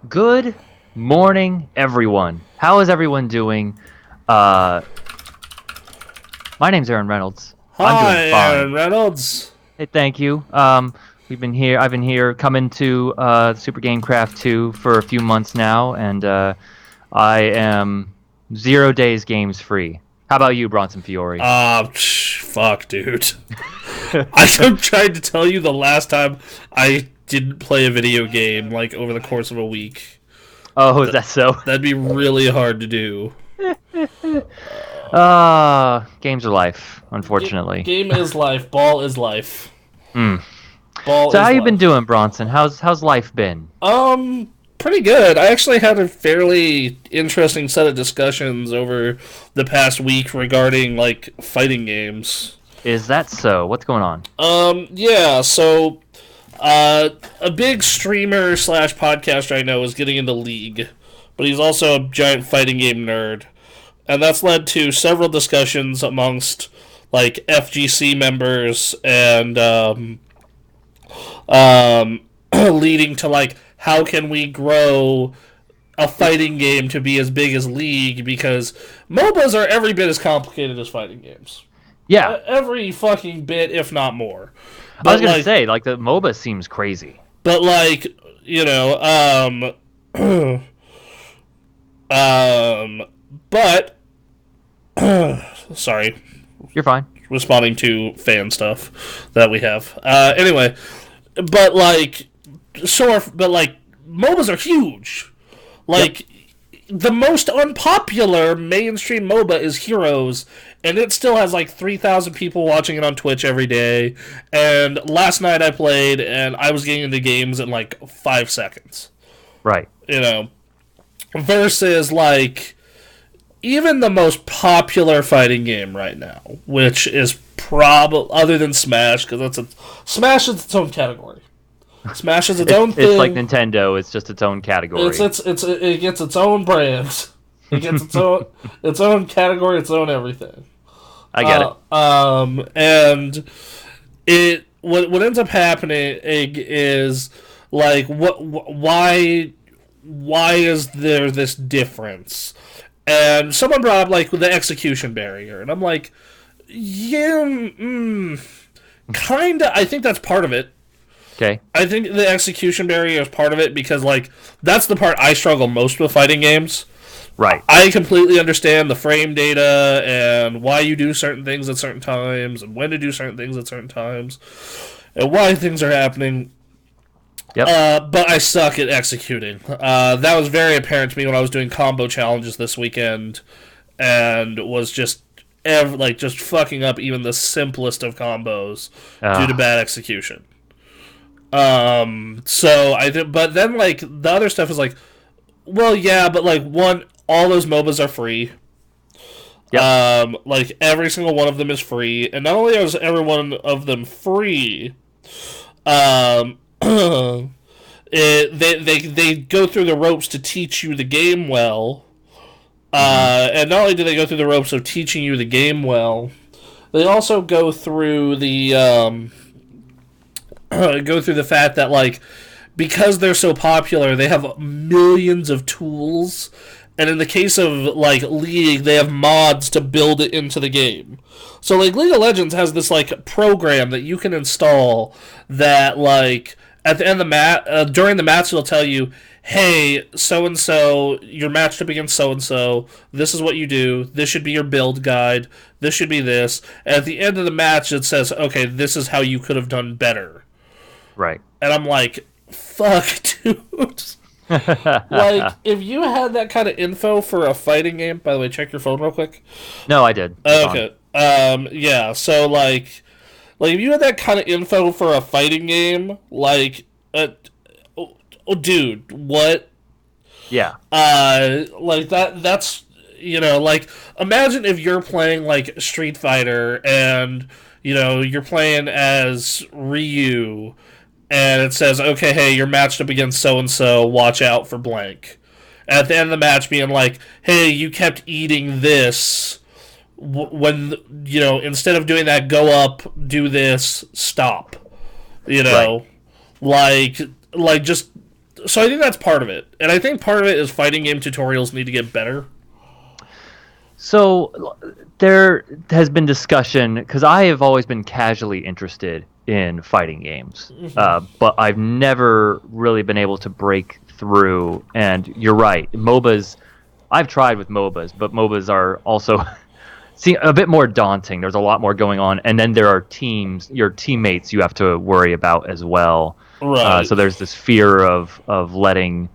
Good morning, everyone. How is everyone doing? Uh, my name's Aaron Reynolds. I'm Hi, doing fine. Aaron Reynolds. Hey, thank you. We've been here. I've been here coming to Super Gamecraft 2 for a few months now, and I am 0 days games free. How about you, Bronson Fiore? Fuck, dude. I'm trying to tell you the last time I didn't play a video game, like, over the course of a week. Oh, is that so? That'd be really hard to do. Games are life, unfortunately. Game is life. Ball is life. Hmm. Ball So how is you been life. doing, Bronson? How's life been? Pretty good. I actually had a fairly interesting set of discussions over the past week regarding, like, fighting games. Is that so? What's going on? Yeah, so a big streamer slash podcaster I know is getting into League, but he's also a giant fighting game nerd, and that's led to several discussions amongst like FGC members and leading to like how can we grow a fighting game to be as big as League because MOBAs are every bit as complicated as fighting games. Yeah, Every fucking bit, if not more. I was But gonna like, say, like, the MOBA seems crazy. but like, you know, but sorry, You're fine. responding to fan stuff that we have. Anyway, but like, sure, but like, MOBAs are huge. Yep. Like, the most unpopular mainstream MOBA is Heroes, and it still has like 3,000 people watching it on Twitch every day. And last night I played, and I was getting into games in like 5 seconds. Right. You know, versus like even the most popular fighting game right now, which is probably other than Smash, because Smash is its own category. Smash is its It's own it's like thing. Nintendo. It's just its own category. It gets its own brand. It gets its own category, its own everything. I get it. And it what ends up happening is like why is there this difference? And someone brought up like the execution barrier, and I'm like, yeah, kinda. I think that's part of it. Okay. I think the execution barrier is part of it because like that's the part I struggle most with fighting games. Right. I completely understand the frame data and why you do certain things at certain times and when to do certain things at certain times and why things are happening. Yep. But I suck at executing. That was very apparent to me when I was doing combo challenges this weekend and was just just fucking up even the simplest of combos due to Uh, bad execution. So I think, but then like the other stuff is like, well, yeah, but like all those MOBAs are free. yep. Like every single one of them is free, and not only is every one of them free, um, they go through the ropes to teach you the game well. And not only do they go through the ropes of teaching you the game well, they also go through the fact that like because they're so popular, they have millions of tools. And in the case of like League, they have mods to build it into the game. So like League of Legends has this like program that you can install that like at the end of the during the match it'll tell you, hey, so and so, you're matched up against so and so. This is what you do. This should be your build guide. This should be this. And at the end of the match, it says, okay, this is how you could have done better. Right. And I'm like, fuck, dude. Like, if you had that kind of info for a fighting game, by the way, check your phone real quick. No, I did. It's on. Okay. Yeah, so, like if you had that kind of info for a fighting game, like, dude, what? Yeah. Like, that's, like, imagine if you're playing, like, Street Fighter and, you're playing as Ryu and it says, okay, hey, you're matched up against so and so. Watch out for blank. At the end of the match, being like, hey, you kept eating this. When instead of doing that, go up, do this, stop. Right. Like just So I think that's part of it, and I think part of it is fighting game tutorials need to get better. So there has been discussion because I have always been casually interested in fighting games, but I've never really been able to break through. And you're right, MOBAs. I've tried with MOBAs, but MOBAs are also see a bit more daunting. There's a lot more going on, and then there are teams, your teammates, you have to worry about as well. Right. So there's this fear of letting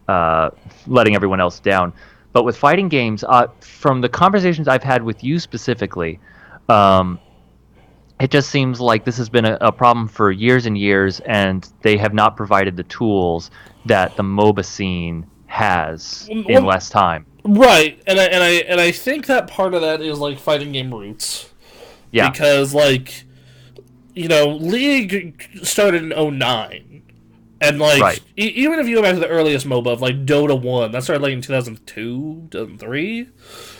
everyone else down. But with fighting games, from the conversations I've had with you specifically, um, it just seems like this has been a problem for years and years, and they have not provided the tools that the MOBA scene has in Well, less time. right, and I think that part of that is like fighting game roots Yeah, because like League started in '09, and like right. even if you go back to the earliest MOBA of like Dota 1, that started like in 2002, 2003,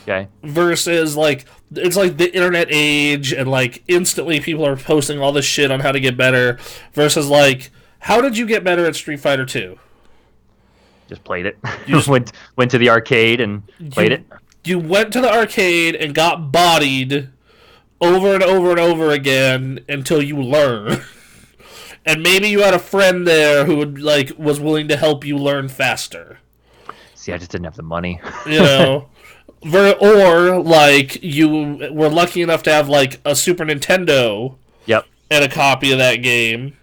Okay. versus like it's like the internet age and like instantly people are posting all this shit on how to get better versus like how did you get better at Street Fighter 2? Just played it. You just went to the arcade and played you it. you went to the arcade and got bodied over and over and over again until you learn. And maybe you had a friend there who would like was willing to help you learn faster. See, I just didn't have the money. You know, or like you were lucky enough to have like a Super Nintendo Yep. and a copy of that game,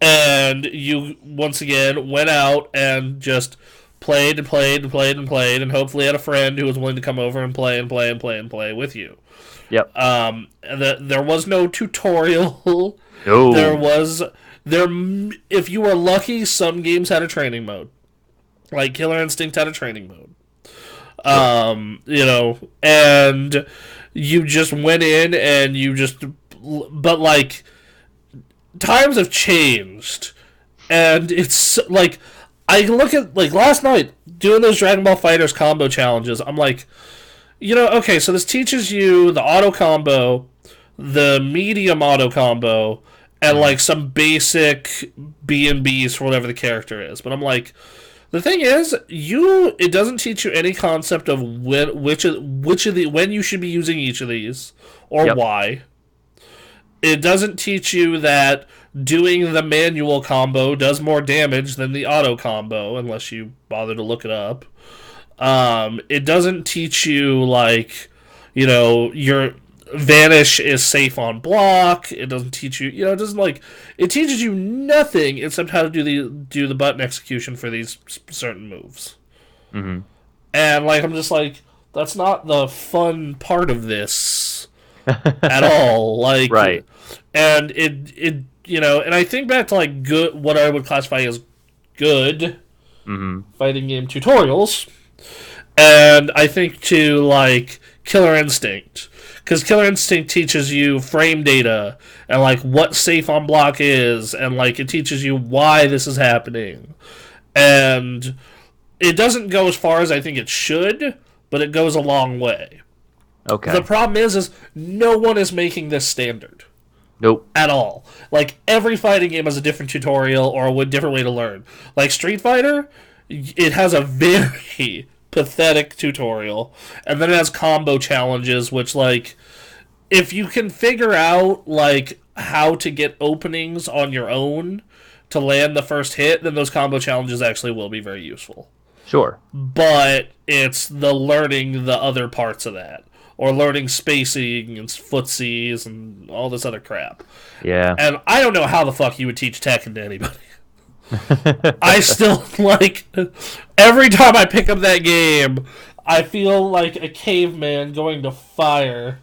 and you once again went out and just played and played and played and played, and hopefully had a friend who was willing to come over and play and play and play and play with you. Yep. There was no tutorial. No. There. If you were lucky, some games had a training mode, like Killer Instinct had a training mode. And you just went in and but like times have changed, and it's like I look at like last night doing those Dragon Ball Fighters combo challenges. I'm like, okay, so this teaches you the auto combo, the medium auto combo, and like some basic B&Bs for whatever the character is. But I'm like, the thing is, it doesn't teach you any concept of when you should be using each of these or Yep. why. It doesn't teach you that doing the manual combo does more damage than the auto combo unless you bother to look it up. It doesn't teach you like, your vanish is safe on block. It doesn't teach you, it doesn't like it teaches you nothing except how to do the button execution for these certain moves. Mm-hmm. And like I'm just like that's not the fun part of this at all. Like Right. and and I think back to like good what I would classify as good Mm-hmm. fighting game tutorials. And I think to like Killer Instinct, because Killer Instinct teaches you frame data and like what safe on block is, and like it teaches you why this is happening, and it doesn't go as far as I think it should, but it goes a long way. Okay. The problem is no one is making this standard Nope. at all. Like every fighting game has a different tutorial or a different way to learn. Like Street Fighter, it has a very pathetic tutorial, and then it has combo challenges, which like if you can figure out like how to get openings on your own to land the first hit, then those combo challenges actually will be very useful. Sure. But it's the learning the other parts of that, or learning spacing and footsies and all this other crap. Yeah. And I don't know how the fuck you would teach Tekken to anybody. I still like every time I pick up that game, I feel like a caveman going to fire.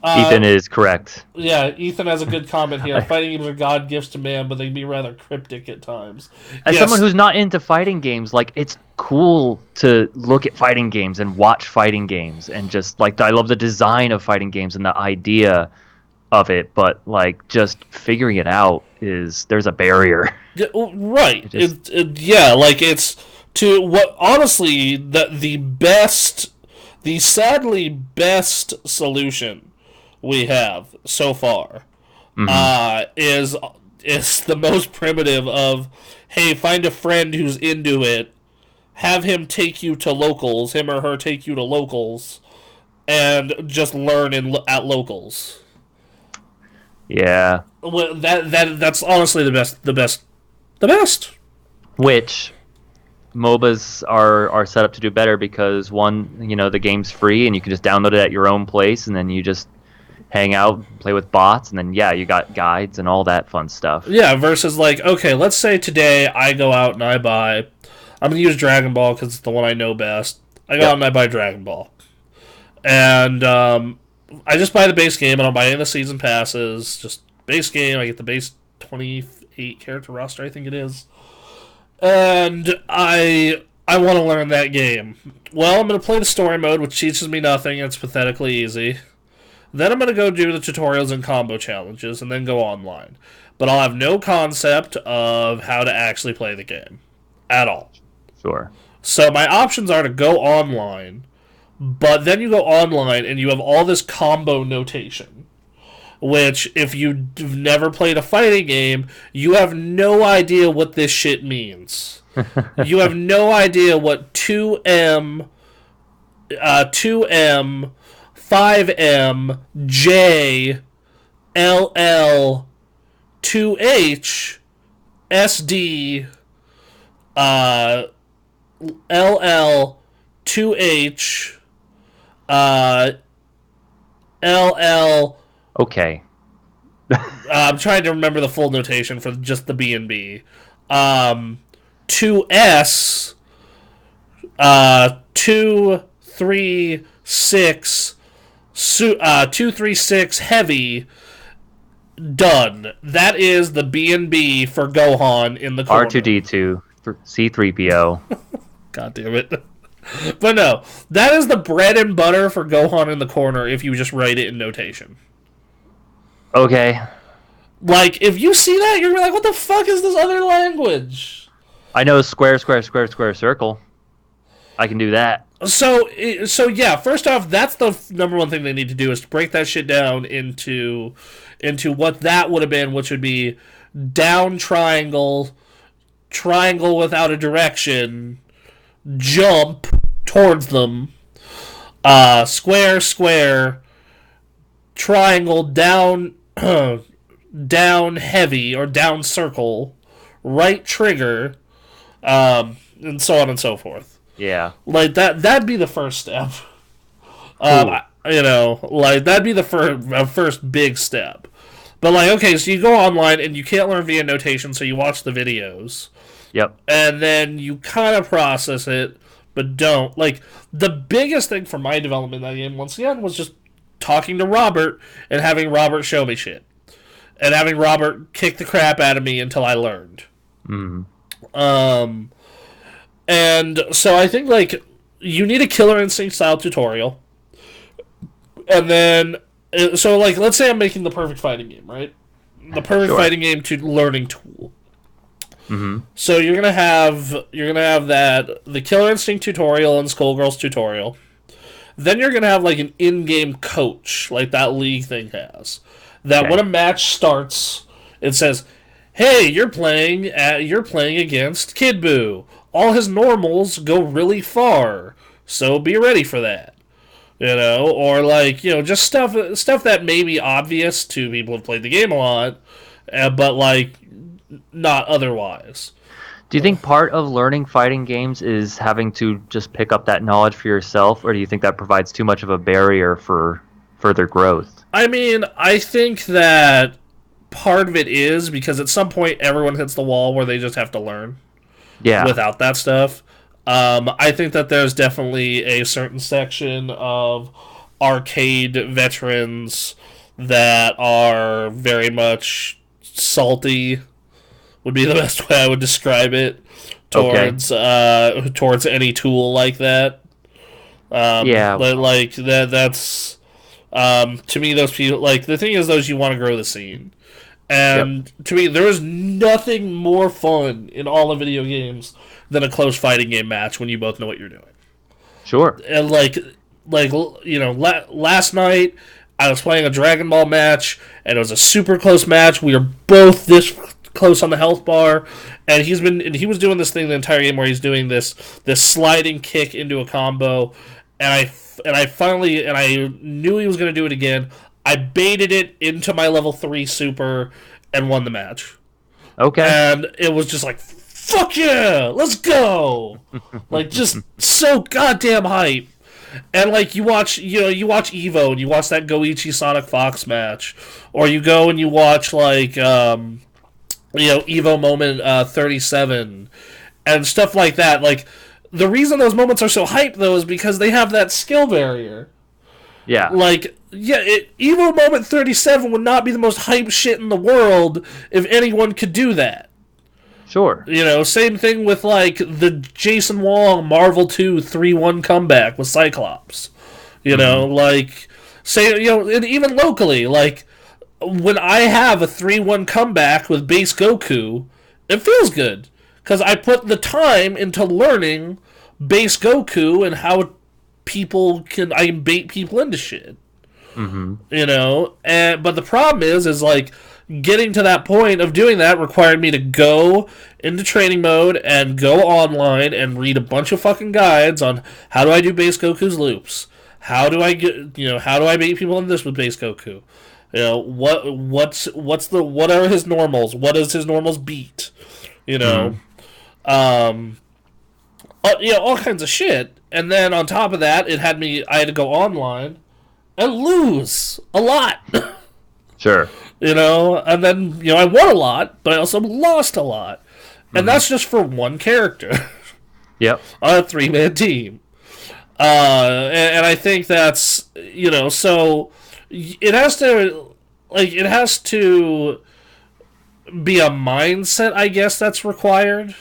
Ethan is correct. Yeah, Ethan has a good comment here. Fighting games are God gifts to man, but they can be rather cryptic at times. As Yes. someone who's not into fighting games, like it's cool to look at fighting games and watch fighting games, and just like I love the design of fighting games and the idea of it, but like just figuring it out there's a barrier. Yeah, right. Just- Yeah, like it's to what honestly the sadly best solution we have so far is the most primitive of hey, find a friend who's into it, have him take you to locals, him or her take you to locals, and just learn at locals. Yeah. Well, that's honestly the best. Which MOBAs are set up to do better because one, the game's free and you can just download it at your own place and then you just hang out, play with bots, and then you got guides and all that fun stuff. Yeah, versus like, okay, let's say today I go out and I buy. I'm gonna use Dragon Ball because it's the one I know best. I go out and I buy Dragon Ball, and I just buy the base game. I don't buy any of the season passes. Just base game. I get the base 28 character roster, I think it is, and I want to learn that game. Well, I'm gonna play the story mode, which teaches me nothing. It's pathetically easy. Then I'm going to go do the tutorials and combo challenges and then go online. But I'll have no concept of how to actually play the game at all. Sure. So my options are to go online, but then you go online and you have all this combo notation, which if you've never played a fighting game, you have no idea what this shit means. You have no idea what 2M, 5M, J, LL, 2H, SD, LL, 2H, LL. Okay. I'm trying to remember the full notation for just the B and B. 2S, 236, 236 heavy. Done. That is the B&B for Gohan in the corner. R2D2, C3PO. God damn it. But no, that is the bread and butter for Gohan in the corner if you just write it in notation. Okay. Like, if you see that, you're like, what the fuck is this other language? I know square, square, square, square, circle. I can do that. So yeah, first off, that's the number one thing they need to do is to break that shit down into what that would have been, which would be down triangle, triangle without a direction, jump towards them, square, square, triangle, down, down heavy, or down circle, right trigger, and so on and so forth. Yeah. Like, that'd be the first step. Like, that'd be the first big step. But, like, okay, so you go online and you can't learn via notation, so you watch the videos. Yep. And then you kind of process it, but don't. Like, the biggest thing for my development in that game, once again, was just talking to Robert and having Robert show me shit. And having Robert kick the crap out of me until I learned. And so I think, like, you need a Killer Instinct style tutorial. And then, so, like, let's say I'm making the perfect fighting game, right? The perfect fighting game to learning tool. So you're gonna have that, the Killer Instinct tutorial and Skullgirls tutorial. Then you're gonna have, like, an in-game coach, like that League thing has. That when a match starts, it says, "Hey, you're playing against Kid Buu. All his normals go really far, so be ready for that." Or, like, just stuff that may be obvious to people who've played the game a lot, but, like, not otherwise. Do you think part of learning fighting games is having to just pick up that knowledge for yourself, or do you think that provides too much of a barrier for further growth? I mean, I think that part of it is because at some point everyone hits the wall where they just have to learn. Yeah. Without that stuff. I think that there's definitely a certain section of arcade veterans that are very much salty, would be the best way I would describe it, towards any tool like that. Like that's to me, those people, like, the thing is, those, you want to grow the scene. And to me, there is nothing more fun in all of video games than a close fighting game match when you both know what you're doing. Sure. And last night I was playing a Dragon Ball match, and it was a super close match. We were both this close on the health bar, and he was doing this thing the entire game where he's doing this sliding kick into a combo, and I knew he was going to do it again. I baited it into my level 3 super and won the match. Okay. And it was just like, fuck yeah, let's go. Like, just so goddamn hype. And like you watch Evo and you watch that Goichi Sonic Fox match, or you go and you watch like Evo Moment 37 and stuff like that. Like, the reason those moments are so hyped though is because they have that skill barrier. Yeah. Like, Evo Moment 37 would not be the most hype shit in the world if anyone could do that. Sure. Same thing with, like, the Jason Wong Marvel 2 3-1 comeback with Cyclops. Like, and even locally, like, when I have a 3-1 comeback with base Goku, it feels good. Because I put the time into learning base Goku and how I can bait people into shit. Mm-hmm. But the problem is like, getting to that point of doing that required me to go into training mode and go online and read a bunch of fucking guides on how do I do base Goku's loops, how do I bait people in this with base Goku, what are his normals, what does his normals beat, all kinds of shit. And then on top of that, I had to go online and lose a lot. Sure. And then, I won a lot, but I also lost a lot. And that's just for one character. Yep. On a 3-man team. And I think that's, so it has to be a mindset, I guess, that's required.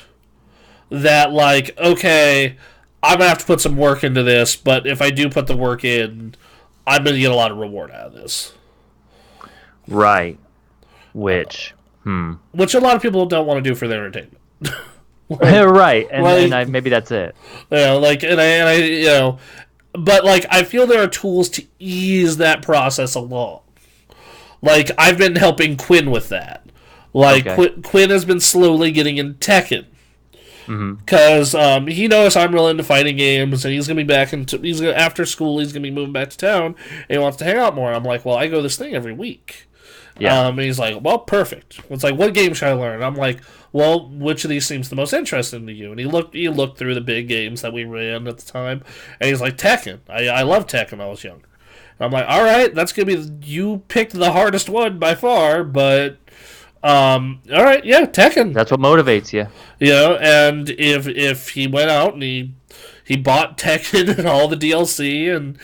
That, like, okay, I'm going to have to put some work into this, but if I do put the work in, I'm going to get a lot of reward out of this. Right. Which a lot of people don't want to do for their entertainment. Right. And maybe that's it. But like, I feel there are tools to ease that process along. Like, I've been helping Quinn with that. Like, okay. Quinn has been slowly getting into Tekken. Because he knows I'm real into fighting games, and he's gonna be after school. He's gonna be moving back to town, and he wants to hang out more. I'm like, well, I go this thing every week. Yeah. And he's like, well, perfect. It's like, what game should I learn? I'm like, well, which of these seems the most interesting to you? And he looked through the big games that we ran at the time, and he's like, Tekken. I loved Tekken when I was younger. And I'm like, all right, that's gonna be, you picked the hardest one by far, but. All right, yeah, Tekken. That's what motivates you. And if he went out and he bought Tekken and all the DLC, and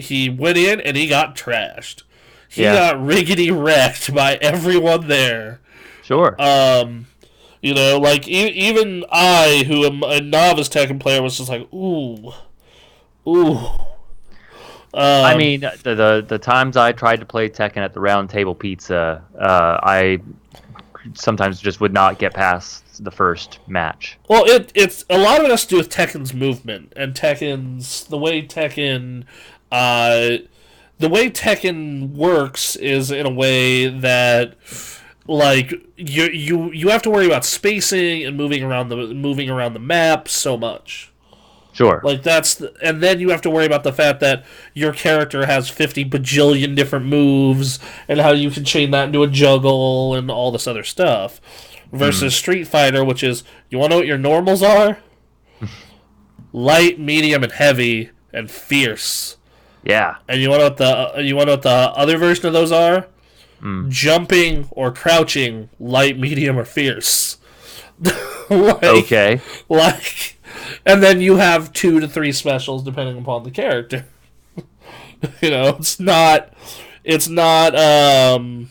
he went in and he got trashed. He got riggedy wrecked by everyone there. Sure. Like even I, who am a novice Tekken player, was just like, ooh. I mean, the times I tried to play Tekken at the Round Table Pizza, I sometimes just would not get past the first match. Well, it's a lot of it has to do with Tekken's movement and the way Tekken works is in a way that, like, you have to worry about spacing and moving around the map so much. Sure. Like, and then you have to worry about the fact that your character has 50 bajillion different moves and how you can chain that into a juggle and all this other stuff. Versus Street Fighter, which is, you want to know what your normals are? Light, medium, and heavy, and fierce. Yeah. And you want to know what the other version of those are? Jumping or crouching, light, medium, or fierce. Okay. Like... And then you have 2 to 3 specials depending upon the character. It's not like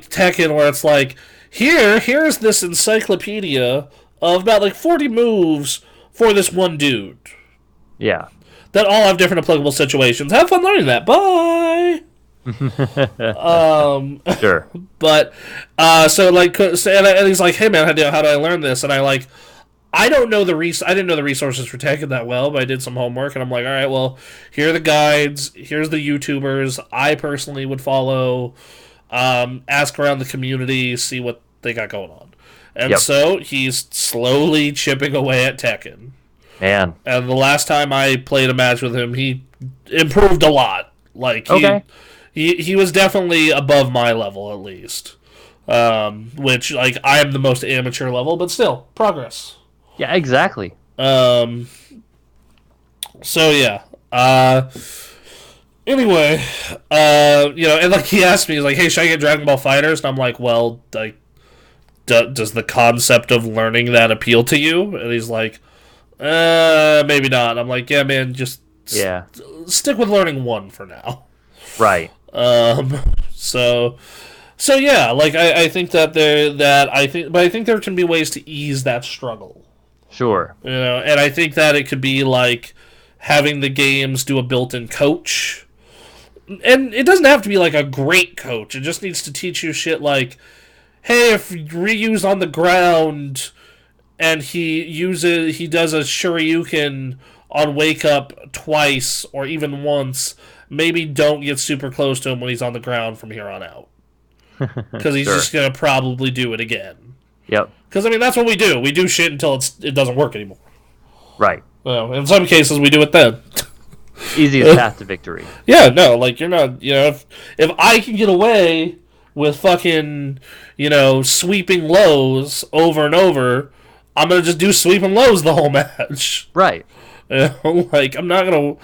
Tekken where it's like, here's this encyclopedia of about like 40 moves for this one dude. Yeah. That all have different applicable situations. Have fun learning that. Bye. Sure. But and he's like, hey man, how do I learn this? And I I don't know I didn't know the resources for Tekken that well, but I did some homework, and I'm like, all right, well, here are the guides. Here's the YouTubers I personally would follow. Ask around the community, see what they got going on. And Yep. so he's slowly chipping away at Tekken. Man. And the last time I played a match with him, he improved a lot. Like Okay. he was definitely above my level at least. Which like I am the most amateur level, but still progress. Yeah, exactly. Um, so yeah. Anyway, and like he asked me, he's like, "Hey, should I get Dragon Ball Fighters?" And I'm like, "Well, like, does the concept of learning that appeal to you?" And he's like, maybe not. I'm like, "Yeah, man, just Yeah. stick with learning one for now." Right. So yeah, like I think that but I think there can be ways to ease that struggle. Sure. And I think that it could be like having the games do a built-in coach. And it doesn't have to be like a great coach. It just needs to teach you shit like, hey, if Ryu's on the ground and he does a Shoryuken on wake up twice or even once, maybe don't get super close to him when he's on the ground from here on out. Because he's Sure. just going to probably do it again. Yep. Because, I mean, that's what we do. We do shit until it doesn't work anymore. Right. Well, in some cases, we do it then. Easiest path to victory. Yeah, no, like, you're not, if I can get away with fucking, sweeping lows over and over, I'm going to just do sweeping lows the whole match. Right. Like I'm not gonna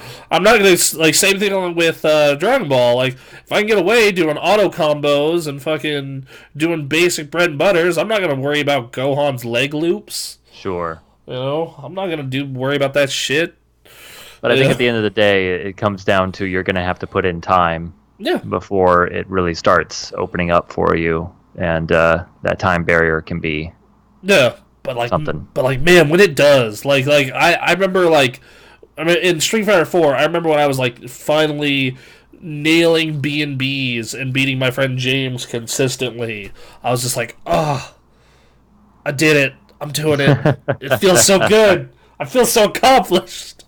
like same thing with Dragon Ball. Like if I can get away doing auto combos and fucking doing basic bread and butters, I'm not gonna worry about Gohan's leg loops. Sure. I'm not gonna worry about that shit. But I think at the end of the day, it comes down to you're going to have to put in time Yeah, before it really starts opening up for you, and that time barrier can be yeah, but like something. man, when it does, like I remember like I mean in Street Fighter 4, I remember when I was like finally nailing B&Bs and beating my friend James consistently. I was just like, oh, I did it. I'm doing it. It feels so good. I feel so accomplished.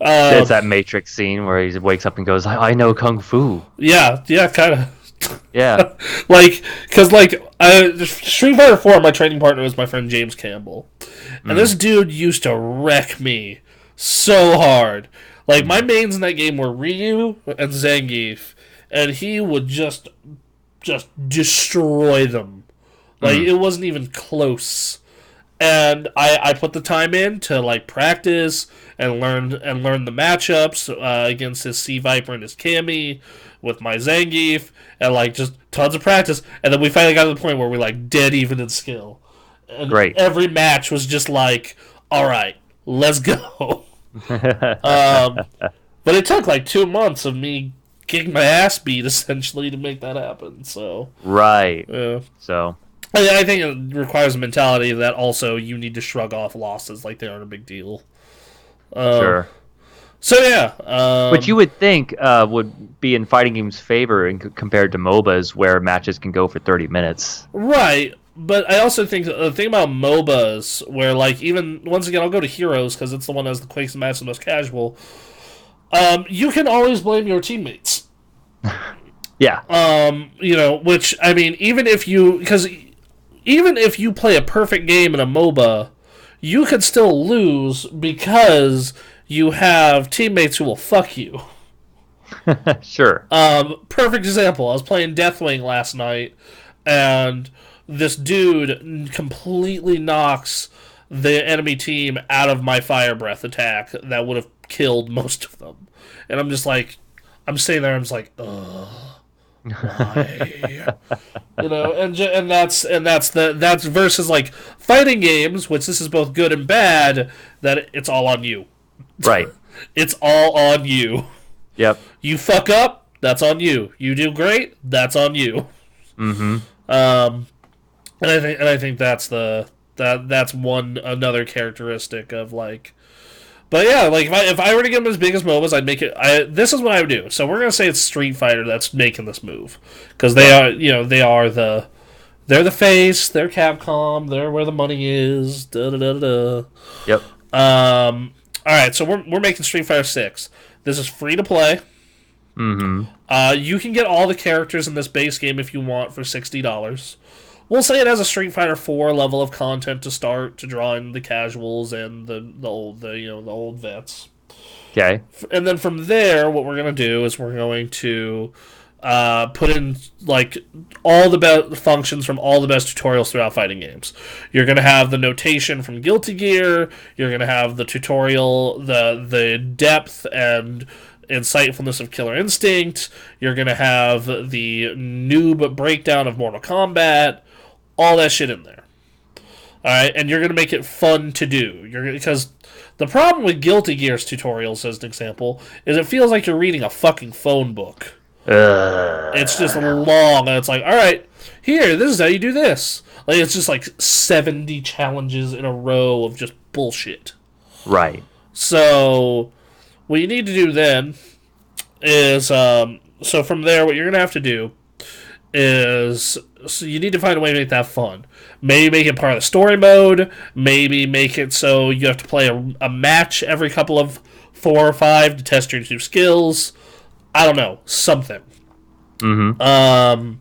It's that Matrix scene where he wakes up and goes, I know Kung Fu. Yeah, kind of. Yeah. Like, because, Street Fighter 4, my training partner was my friend James Campbell. And this dude used to wreck me so hard. Like, my mains in that game were Ryu and Zangief. And he would just destroy them. Like, it wasn't even close. And I put the time in to like practice and learn the matchups against his Sea Viper and his Cammy with my Zangief and like just tons of practice. And then we finally got to the point where we like dead even in skill. And Great. every match was just like, all right, let's go. But it took like 2 months of me getting my ass beat essentially to make that happen. So Right. yeah. So I think it requires a mentality that also you need to shrug off losses like they aren't a big deal. sure. So yeah, Which you would think would be in fighting games' favor compared to MOBAs, where matches can go for 30 minutes. right. But I also think the thing about MOBAs, where like even once again I'll go to Heroes because it's the one that has the quickest match, the most casual. You can always blame your teammates. Yeah. Which I mean, even if you play a perfect game in a MOBA, you could still lose because you have teammates who will fuck you. Sure. Perfect example. I was playing Deathwing last night, and this dude completely knocks the enemy team out of my fire breath attack that would have killed most of them. And I'm just like, I'm sitting there, I'm just like, ugh. Why? And that's versus like fighting games, which this is both good and bad. That it's all on you. Right. It's all on you. Yep. You fuck up, that's on you. You do great, that's on you. Mm-hmm. And I think that's that's another characteristic of like. But yeah, like if I were to get them as big as MOBAs, I'd make it. This is what I would do. So we're gonna say it's Street Fighter that's making this move because they are the They're the face. They're Capcom. They're where the money is. Da da da da. Yep. All right, so we're making Street Fighter Six. This is free to play. Mm-hmm. You can get all the characters in this base game if you want for $60. We'll say it has a Street Fighter 4 level of content to start to draw in the casuals and the old vets. Okay. And then from there, what we're gonna do is we're going to put in like all the best functions from all the best tutorials throughout fighting games. You're gonna have the notation from Guilty Gear. You're gonna have the tutorial, the depth and insightfulness of Killer Instinct. You're gonna have the noob breakdown of Mortal Kombat. All that shit in there. All right, and you're gonna make it fun to do. Because the problem with Guilty Gear's tutorials, as an example, is it feels like you're reading a fucking phone book. It's just long, and it's like, all right, here, this is how you do this. Like, it's just like 70 challenges in a row of just bullshit. Right. So, what you need to do then is, so from there, what you're going to have to do is, so you need to find a way to make that fun. Maybe make it part of the story mode. Maybe make it so you have to play a match every couple of 4 or 5 to test your new skills. I don't know, something. Mm-hmm.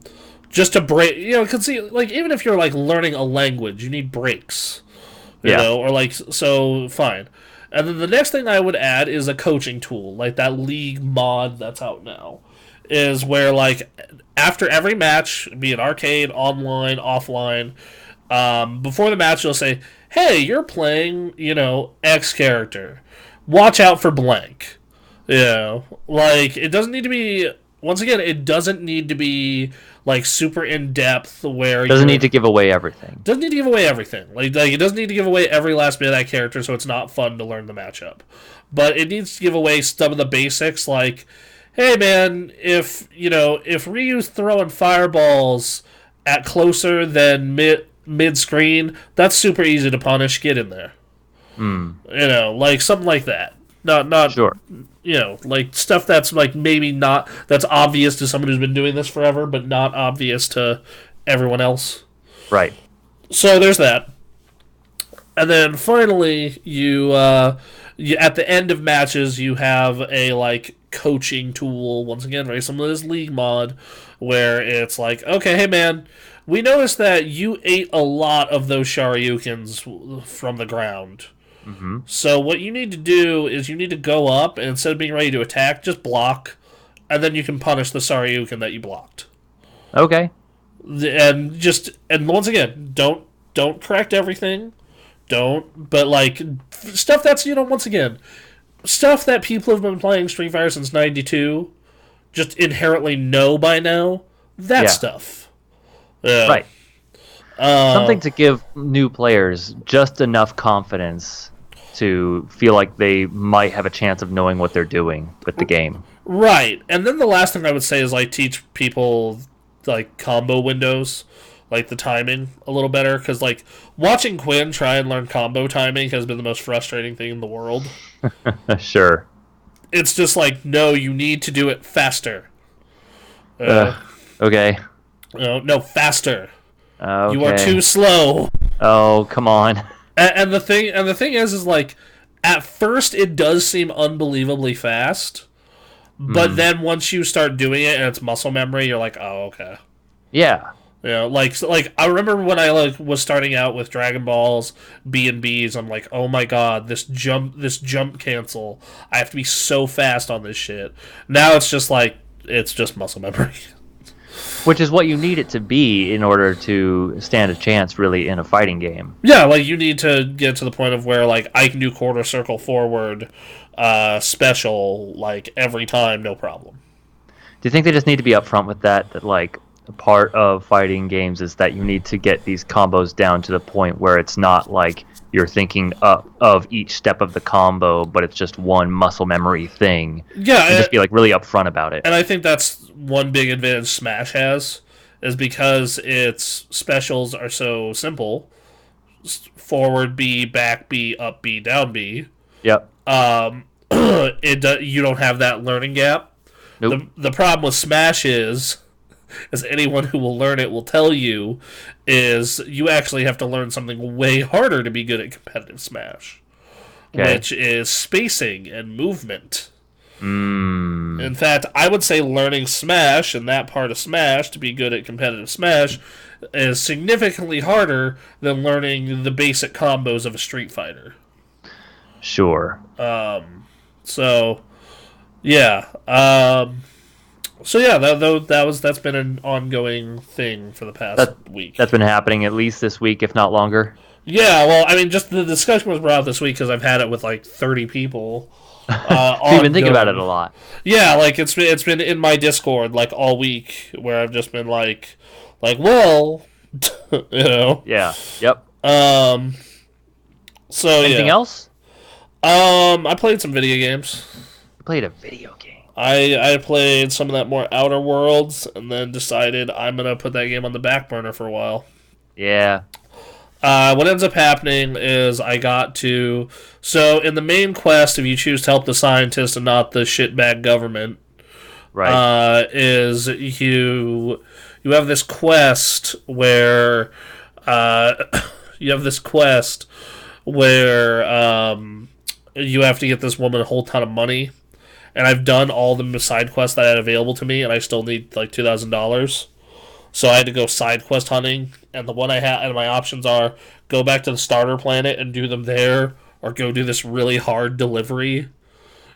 Just to break, because like even if you're like learning a language, you need breaks, you know, or like so fine. And then the next thing I would add is a coaching tool, like that League mod that's out now, is where like after every match, be it arcade, online, offline, before the match you'll say, "Hey, you're playing, X character. Watch out for blank." Like it doesn't need to be. Once again, it doesn't need to be like super in depth where Doesn't need to give away everything. Doesn't need to give away everything. Like it doesn't need to give away every last bit of that character, so it's not fun to learn the matchup. But it needs to give away some of the basics, like, hey man, if Ryu's throwing fireballs at closer than mid screen, that's super easy to punish. Get in there. Like something like that. Not Sure. Like stuff that's like maybe not that's obvious to someone who's been doing this forever, but not obvious to everyone else. Right. So there's that, and then finally you at the end of matches you have a like coaching tool once again, very similar to this League mod, where it's like, okay, hey man, we noticed that you ate a lot of those Shoryukens from the ground. Mm-hmm. So what you need to do is you need to go up and instead of being ready to attack, just block, and then you can punish the Saryuken that you blocked. Okay. And once again, don't correct everything, but like stuff that's once again stuff that people have been playing Street Fighter since '92 just inherently know by now. That stuff, right? Something to give new players just enough confidence to feel like they might have a chance of knowing what they're doing with the game. Right. And then the last thing I would say is like teach people like combo windows, like the timing a little better, because like watching Quinn try and learn combo timing has been the most frustrating thing in the world. Sure. It's just like, no, you need to do it faster. Okay. No, faster. Okay. You are too slow. Oh, come on. And the thing is like, at first it does seem unbelievably fast, but then once you start doing it and it's muscle memory, you're like, oh, okay. Yeah. Like I remember when I was starting out with Dragon Balls, B&Bs, I'm like, oh my god, this jump cancel. I have to be so fast on this shit. Now it's just like, it's just muscle memory. Which is what you need it to be in order to stand a chance, really, in a fighting game. Yeah, like, you need to get to the point of where, like, I can do quarter circle forward special, like, every time, no problem. Do you think they just need to be upfront with that, like, part of fighting games is that you need to get these combos down to the point where it's not like you're thinking of each step of the combo, but it's just one muscle memory thing. Yeah, and just be like really upfront about it. And I think that's one big advantage Smash has, is because its specials are so simple. Forward B, back B, up B, down B. Yep. You don't have that learning gap. Nope. The problem with Smash is as anyone who will learn it will tell you, is you actually have to learn something way harder to be good at competitive Smash, Okay. which is spacing and movement. Mm. In fact, I would say learning Smash and that part of Smash to be good at competitive Smash is significantly harder than learning the basic combos of a Street Fighter. Sure. So, yeah. So yeah, that's been an ongoing thing for the past That week. that's been happening at least this week, if not longer. Yeah, well, I mean, just the discussion was brought up this week because I've had it with like 30 people. So you've been thinking about it a Ongoing. lot. Yeah, like it's been in my Discord like all week where I've just been well, you know. Yeah. Yep. Um. So Anything yeah. else? I played some video games. I played a video game. I played some of that more Outer Worlds, and then decided I'm gonna put that game on the back burner for a while. Yeah. What ends up happening is I got to so in the main quest, if you choose to help the scientist and not the shitbag government, Right. is you have this quest where uh, you have this quest where you have to get this woman a whole ton of money, and I've done all the side quests that I had available to me, and I still need like $2,000. So I had to go side quest hunting, and the one I had and my options are go back to the starter planet and do them there, or go do this really hard delivery.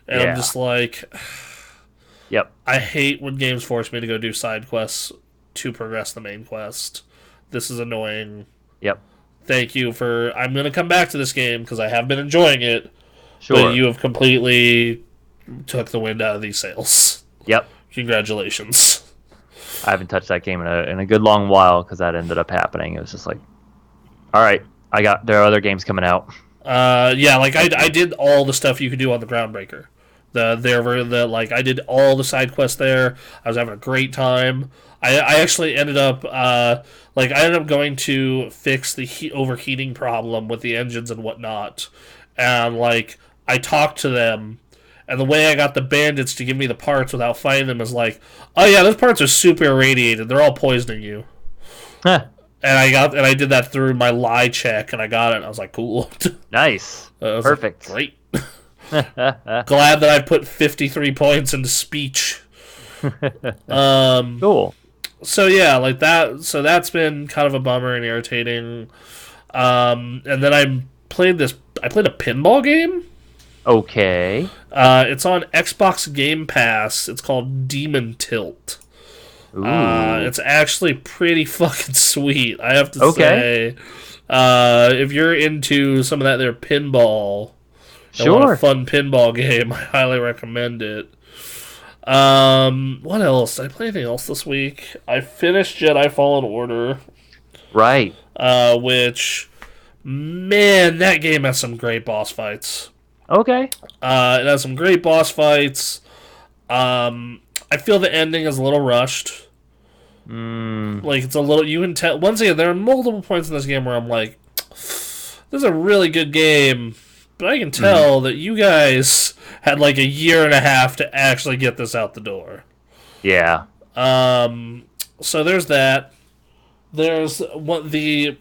And I'm Yeah. just like, Yep. I hate when games force me to go do side quests to progress the main quest. This is annoying. Yep. Thank you for. I'm going to come back to this game because I have been enjoying it, Sure. but you have completely took the wind out of these sails. Yep. Congratulations. I haven't touched that game in a good long while because that ended up happening. It was just like, all right, there are other games coming out. Yeah, like I did all the stuff you could do on the Groundbreaker. I did all the side quests there. I was having a great time. I actually ended up I ended up going to fix the overheating problem with the engines and whatnot, and like I talked to them, and the way I got the bandits to give me the parts without fighting them is like, oh yeah, those parts are super irradiated. They're all poisoning you. Huh. And I did that through my lie check, and I got it. And I was like, cool. Nice. I was Perfect. like, great. Glad that I put 53 points into speech. Cool. So yeah, like that. So that's been kind of a bummer and irritating. And then I played a pinball game. Okay. It's on Xbox Game Pass. It's called Demon Tilt. Ooh. It's actually pretty fucking sweet, I have to Okay. say. If you're into some of that there pinball, and want Sure. a fun pinball game, I highly recommend it. What else? Did I play anything else this week? I finished Jedi Fallen Order, Right. which, man, that game has some great boss fights. Okay. It has some great boss fights. I feel the ending is a little rushed. Like, it's a little. You can tell. Once again, there are multiple points in this game where I'm like, this is a really good game, but I can tell that you guys had like a year and a half to actually get this out the door. Yeah. So there's that. There's one of the.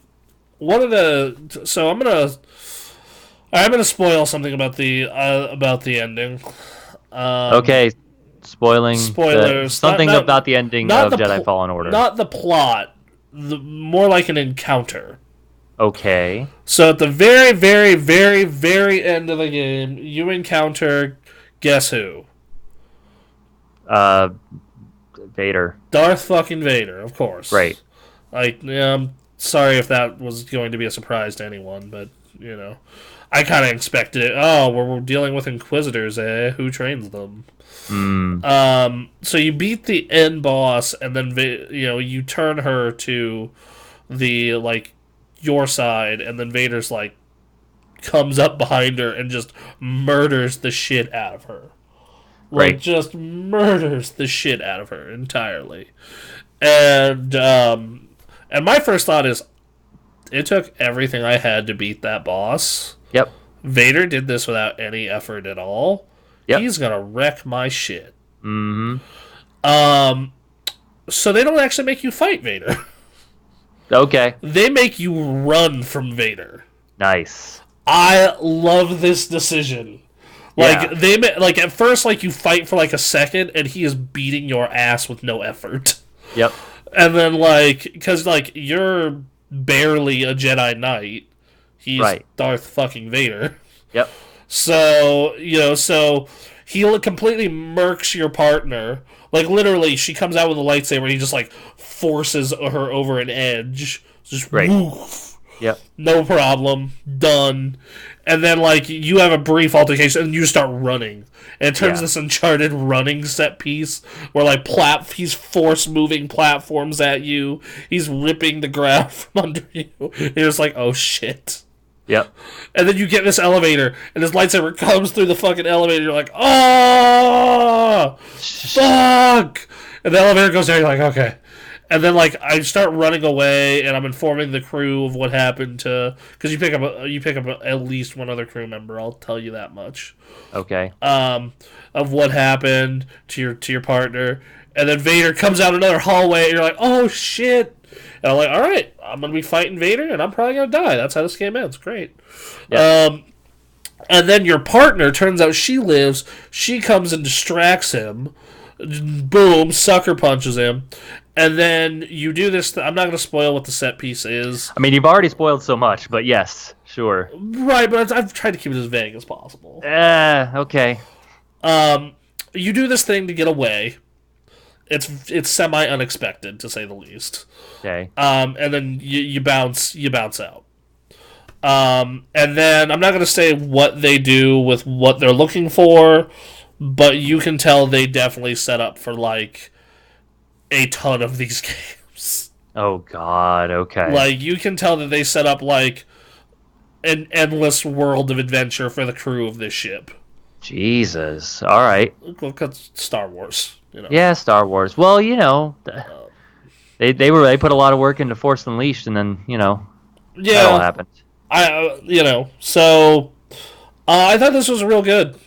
So I'm gonna spoil something about the ending. Okay. Spoilers. Something about the ending not of the Jedi pl- Fallen Order. Not the plot. More like an encounter. Okay. So at the very, very, very, very end of the game, you encounter guess who? Vader. Darth fucking Vader, of course. Right. Like, yeah, I'm sorry if that was going to be a surprise to anyone, but you know, I kind of expected it. Oh, we're dealing with Inquisitors, eh? Who trains them? So you beat the end boss, and then you turn her to the your side, and then Vader's comes up behind her and just murders the shit out of her. Right. Just murders the shit out of her entirely. And my first thought is, it took everything I had to beat that boss. Yep. Vader did this without any effort at all. Yep. He's gonna wreck my shit. Mm-hmm. So they don't actually make you fight Vader. Okay. They make you run from Vader. Nice. I love this decision. Yeah. Like like at first like you fight for like a second and he is beating your ass with no effort. Yep. And then like cuz like you're barely a Jedi Knight. He's Right. Darth fucking Vader. Yep. So, so he completely murks your partner. Like literally she comes out with a lightsaber and he just like forces her over an edge. Just Right. woof. Yep. No problem, done. And then like you have a brief altercation and you start running. And it turns Yeah. this Uncharted running set piece where like he's force moving platforms at you. He's ripping the ground from under you. And you're just like, oh shit. Yep. And then you get this elevator and this lightsaber comes through the fucking elevator. You're like, oh fuck. And the elevator goes down. You're like, okay. And then like I start running away, and I'm informing the crew of what happened to because you pick up at least one other crew member. I'll tell you that much. Okay. Of what happened to your partner, and then Vader comes out another hallway, and you're like, oh shit. And I'm like, all right, I'm gonna be fighting Vader, and I'm probably gonna die. That's how this game ends. Great. Yep. And then your partner turns out she lives. She comes and distracts him. Boom, sucker punches him. And then you do this. I'm not going to spoil what the set piece is. I mean, you've already spoiled so much, but yes, sure. Right, but I've tried to keep it as vague as possible. Okay. You do this thing to get away. It's semi unexpected to say the least. Okay. And then you bounce out. And then I'm not going to say what they do with what they're looking for, but you can tell they definitely set up for like a ton of these games. Oh God. Okay. Like you can tell that they set up like an endless world of adventure for the crew of this ship. Jesus. All right. Because Star Wars, you know. Yeah, Star Wars. Well, they put a lot of work into Force Unleashed, and then that all happened. So I thought this was real good.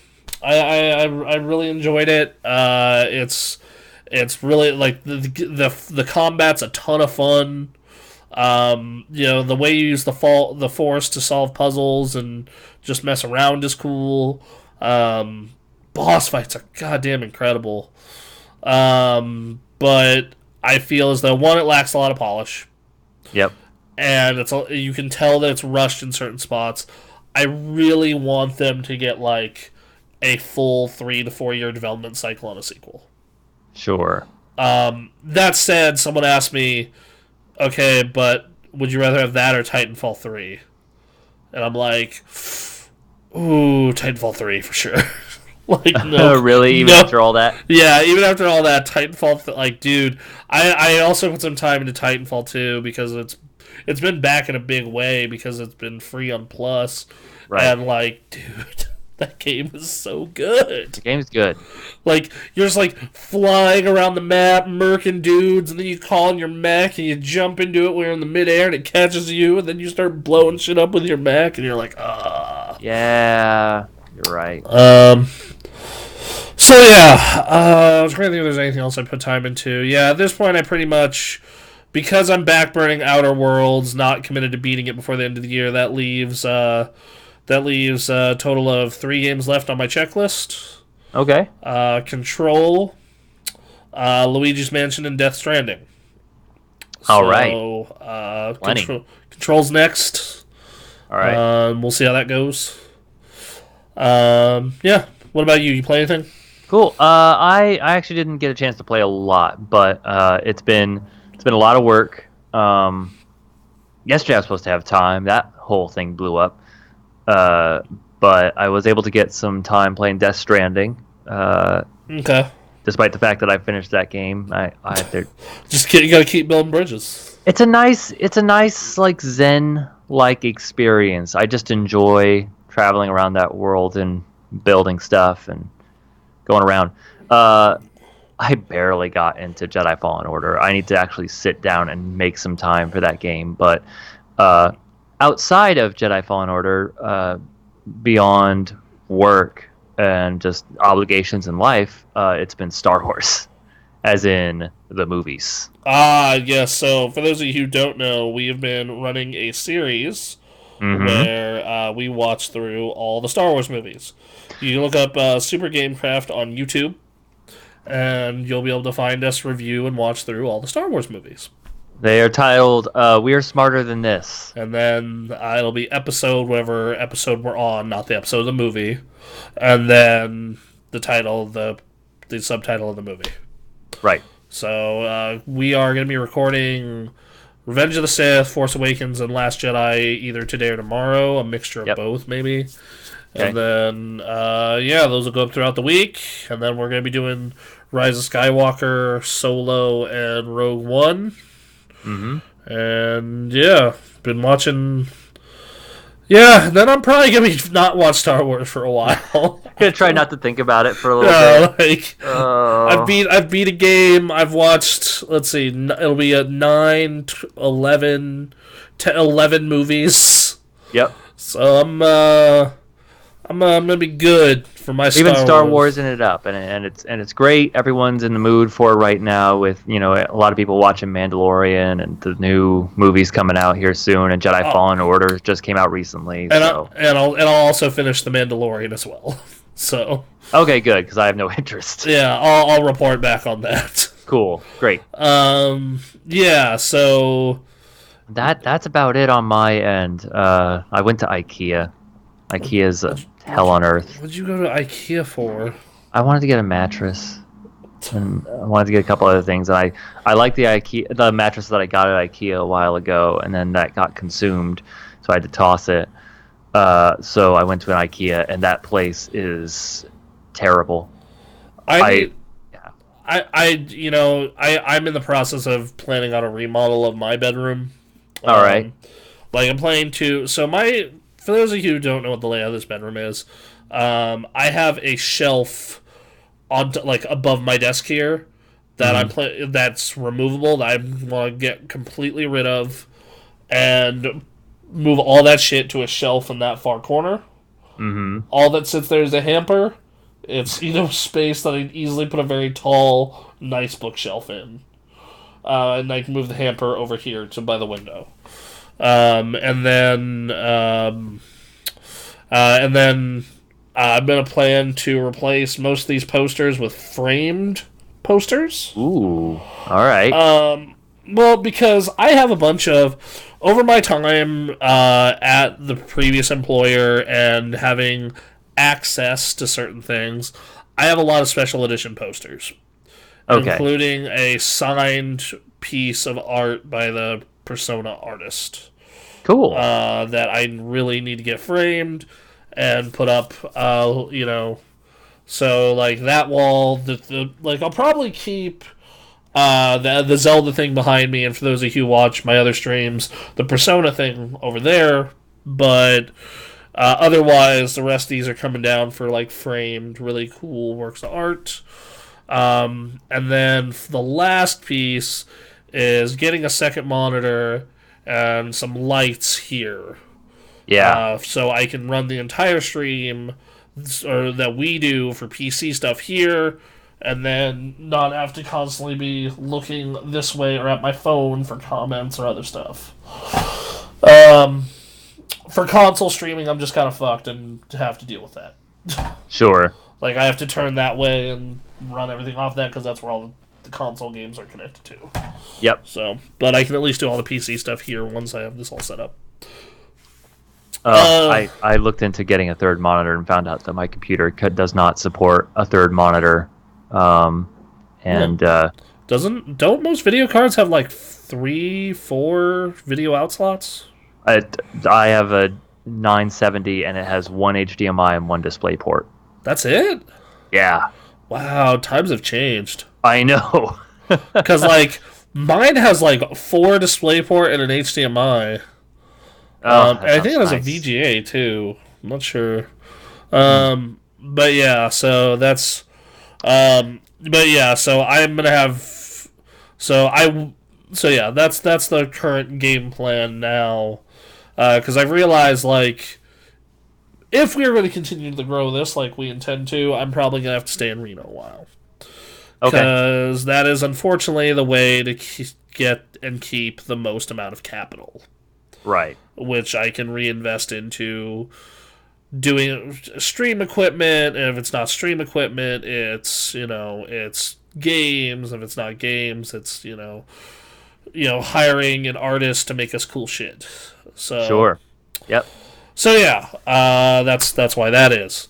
I really enjoyed it. It's really like the combat's a ton of fun. The way you use the force to solve puzzles and just mess around is cool. Boss fights are goddamn incredible. But I feel as though it lacks a lot of polish. Yep. And you can tell that it's rushed in certain spots. I really want them to get like a full 3 to 4 year development cycle on a sequel. Sure. That said, someone asked me, okay, but would you rather have that or Titanfall 3? And I'm like, ooh, Titanfall 3 for sure. Like, no. Really? Even after all that? Yeah, even after all that, Titanfall, like, dude, I also put some time into Titanfall 2 because it's been back in a big way because it's been free on Plus. Right. And, like, dude, that game is so good. The game's good. Like, you're just, like, flying around the map, murking dudes, and then you call in your mech, and you jump into it when you're in the midair, and it catches you, and then you start blowing shit up with your mech, and you're like, ah. Yeah, you're right. So, yeah, I was trying to think if there's anything else I put time into. Yeah, at this point, I pretty much... Because I'm backburning Outer Worlds, not committed to beating it before the end of the year, that leaves a total of 3 games left on my checklist. Okay. Control, Luigi's Mansion, and Death Stranding. All right. Control's next. All right. We'll see how that goes. Yeah. What about you? You play anything? Cool. I actually didn't get a chance to play a lot, but it's been a lot of work. Yesterday I was supposed to have time. That whole thing blew up. But I was able to get some time playing Death Stranding. Okay. Despite the fact that I finished that game, You gotta keep building bridges. It's a nice like Zen-like experience. I just enjoy traveling around that world and building stuff and going around. I barely got into Jedi Fallen Order. I need to actually sit down and make some time for that game. But outside of Jedi Fallen Order, beyond work and just obligations in life, it's been Star Wars. as in the movies. Yes. So for those of you who don't know, we have been running a series Mm-hmm. where we watch through all the Star Wars movies. You can look up Super Gamecraft on YouTube, and you'll be able to find us review and watch through all the Star Wars movies. They are titled "We're Smarter Than This." And then it'll be episode, whatever episode we're on, not the episode of the movie, and then the title, the subtitle of the movie. Right. So we are going to be recording Revenge of the Sith, Force Awakens, and Last Jedi either today or tomorrow, a mixture of both maybe. Okay. And then those will go up throughout the week, and then we're going to be doing Rise of Skywalker, Solo, and Rogue One. Mm-hmm. And been watching. Yeah, then I'm probably gonna be not watch Star Wars for a while. Gonna try not to think about it for a little bit. Like I've beat a game. I've watched. Let's see, it'll be a 9, 11, 10, 11 movies. Yep. So I'm gonna be good for my Even Star Wars. Warsing it up, and it's great. Everyone's in the mood for it right now. With a lot of people watching Mandalorian and the new movies coming out here soon, and Jedi Fallen Order just came out recently. And So I'll also finish the Mandalorian as well. So okay, good, because I have no interest. yeah, I'll report back on that. Cool, great. So That's about it on my end. I went to IKEA. IKEA's hell on earth. What'd you go to IKEA for? I wanted to get a mattress, and I wanted to get a couple other things. And I like the mattress that I got at IKEA a while ago, and then that got consumed, so I had to toss it. So I went to an IKEA, and that place is terrible. I'm in the process of planning out a remodel of my bedroom. All right. Like I'm planning to. For those of you who don't know what the layout of this bedroom is, I have a shelf on above my desk here that that's removable that I want to get completely rid of and move all that shit to a shelf in that far corner. Mm-hmm. All that sits there is a hamper. It's space that I can easily put a very tall, nice bookshelf in, and I can move the hamper over here to by the window. And then I'm gonna plan to replace most of these posters with framed posters. Ooh, all right. Well, because I have a bunch of over my time at the previous employer and having access to certain things, I have a lot of special edition posters, including a signed piece of art by the Persona artist. Cool. That I really need to get framed and put up. So like that wall. I'll probably keep the Zelda thing behind me, and for those of you who watch my other streams, the Persona thing over there. But otherwise, the rest of these are coming down for like framed, really cool works of art. And then the last piece is getting a second monitor and some lights here. Yeah. So I can run the entire stream or that we do for PC stuff here, and then not have to constantly be looking this way or at my phone for comments or other stuff. For console streaming, I'm just kind of fucked and have to deal with that. Sure. Like, I have to turn that way and run everything off that because that's where all the console games are connected to. Yep. So, but I can at least do all the PC stuff here once I have this all set up. I looked into getting a third monitor and found out that my computer does not support a third monitor. Don't most video cards have like 3-4 video out slots? I have a 970 and it has one HDMI and one DisplayPort. That's it? Yeah. Wow, times have changed. I know. Because like mine has like 4 DisplayPort and an HDMI. And I think it has a VGA too. I'm not sure. But yeah, so that's. So I'm gonna have. That's the current game plan now. Because I've realized like, if we are going to continue to grow this like we intend to, I'm probably gonna have to stay in Reno a while. Okay. because that is unfortunately the way to get and keep the most amount of capital, Right. which I can reinvest into doing stream equipment. And if it's not stream equipment, it's it's games. If it's not games, it's hiring an artist to make us cool shit. So Sure. Yep. yeah, that's why that is.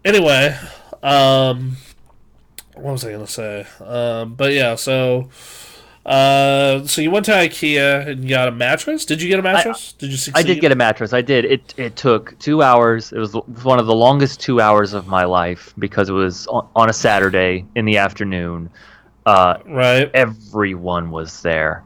Anyway, what was I gonna say? But yeah, so you went to IKEA and you got a mattress. Did you get a mattress? Did you succeed? I did get a mattress. I did. It took 2 hours. It was one of the longest 2 hours of my life because it was on a Saturday in the afternoon. Right. Everyone was there.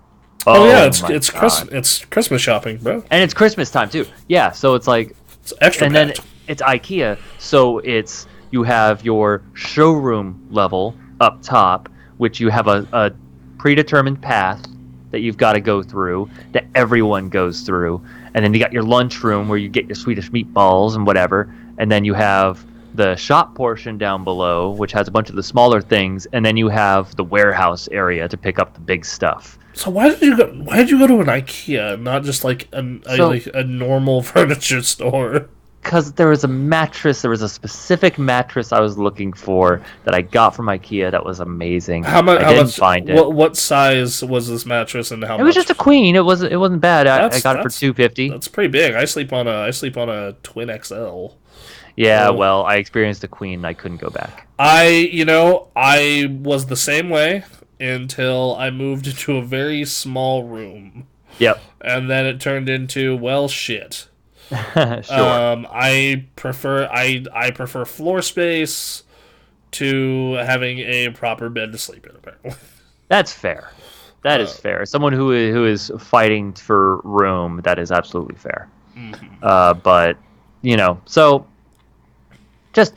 Oh yeah, Oh it's my it's god! Christmas shopping, bro. And it's Christmas time too. Yeah, so it's like, It's extra and then packed. it's IKEA, so it's you have your showroom level up top, which you have a predetermined path that you've got to go through, that everyone goes through, and then you got your lunchroom where you get your Swedish meatballs and whatever, and then you have the shop portion down below, which has a bunch of the smaller things, and then you have the warehouse area to pick up the big stuff. So why did you go? Why did you go to an IKEA, not just like So, like a normal furniture store? because there was a mattress, there was a specific mattress I was looking for that I got from IKEA that was amazing. How much? I How didn't much? find it. What size was this mattress, and how It was much? just a queen. It wasn't bad. I got it for That's $250. that's pretty big. I sleep on a twin XL. Yeah, So well, I experienced a queen and I couldn't go back. I was the same way until I moved into a very small room, Yep. and then it turned into, well, shit. Sure. I prefer floor space to having a proper bed to sleep in. Apparently, That's fair. That is fair. Someone who is fighting for room, that is absolutely fair. But so just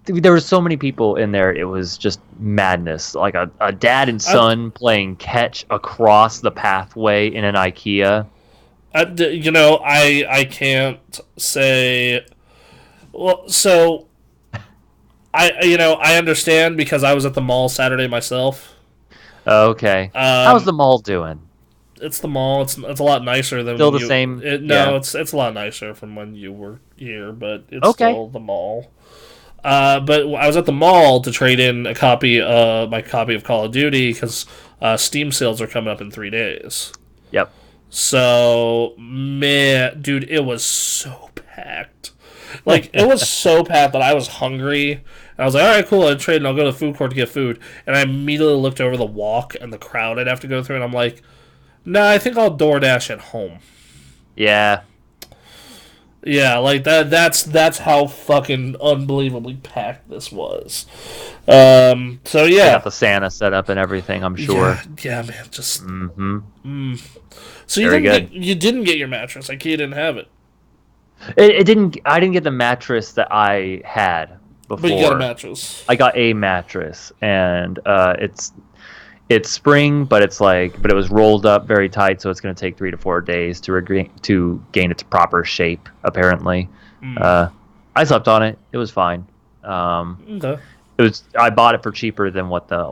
there were so many people in there. It was just madness. Like a dad and I, son playing catch across the pathway in an IKEA. I can't say. Well, so I understand because I was at the mall Saturday myself. Okay. How's the mall doing? It's the mall. It's a lot nicer than Still when the same? no, Yeah. it's a lot nicer from when you were here, but it's Okay. still the mall. But I was at the mall to trade in my copy of Call of Duty because Steam sales are coming up in 3 days. Yep. So man, dude, it was so packed. Like it was so packed that I was hungry. And I was like, all right, cool. I'll trade and I'll go to the food court to get food. And I immediately looked over the walk and the crowd I'd have to go through, and I'm like, no, I think I'll DoorDash at home. Yeah. Yeah, like that's how fucking unbelievably packed this was. So They yeah. got the Santa set up and everything, I'm sure. Yeah, man, just Mm-hmm. so Very good. you didn't get your mattress. IKEA didn't have it. It didn't. I didn't get the mattress that I had before. But you got a mattress. I got a mattress, and it's spring, but it was rolled up very tight, so it's going to take 3 to 4 days to gain its proper shape. Apparently, I slept on it. It was fine. Okay. I bought it for cheaper than what the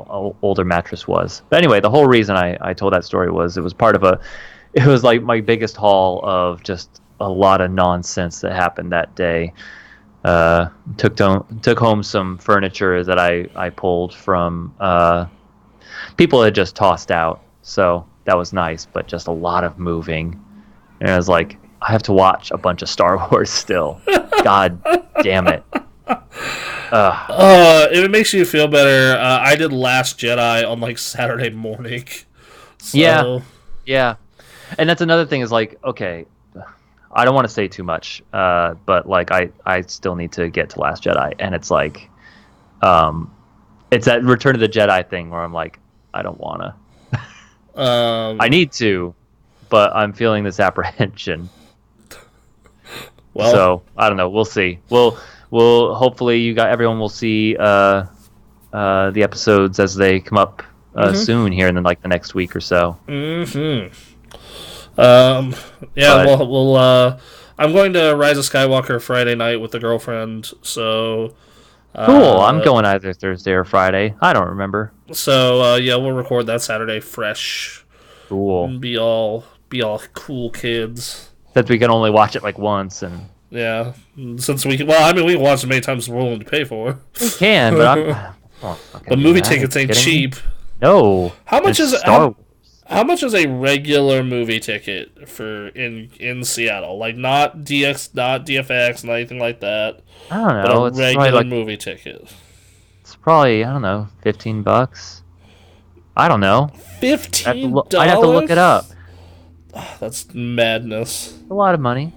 older mattress was. But anyway, the whole reason I told that story was it was part of it was like my biggest haul of just a lot of nonsense that happened that day. Took home some furniture that I pulled from people had just tossed out, so that was nice, but just a lot of moving. And I was like, I have to watch a bunch of Star Wars still. God damn it. If it makes you feel better, I did Last Jedi on like Saturday morning. So, Yeah. And that's another thing is like, okay, I don't want to say too much, but like I still need to get to Last Jedi, and it's like, it's that Return of the Jedi thing where I'm like, I don't wanna. I need to, but I'm feeling this apprehension. well, So I don't know. We'll see. We'll hopefully everyone will see the episodes as they come up soon here in the next week or so. yeah, But we'll I'm going to Rise of Skywalker Friday night with the girlfriend, so Cool. I'm going either Thursday or Friday. I don't remember. So yeah, we'll record that Saturday fresh. Cool. And be all cool kids. Since we can only watch it like once, and Yeah, since we can watch as many times as we're willing to pay for. we can, but I'm. Oh, not gonna But do movie that. Are you tickets ain't kidding me? cheap. No. How much It's is Star Wars. how much is a regular movie ticket for in Seattle? Like not DX, not DFX, not anything like that, I don't but know. a It's probably regular like movie ticket. it's probably I don't know, $15. I don't know. $15. I'd have to look it up. That's madness. A lot of money.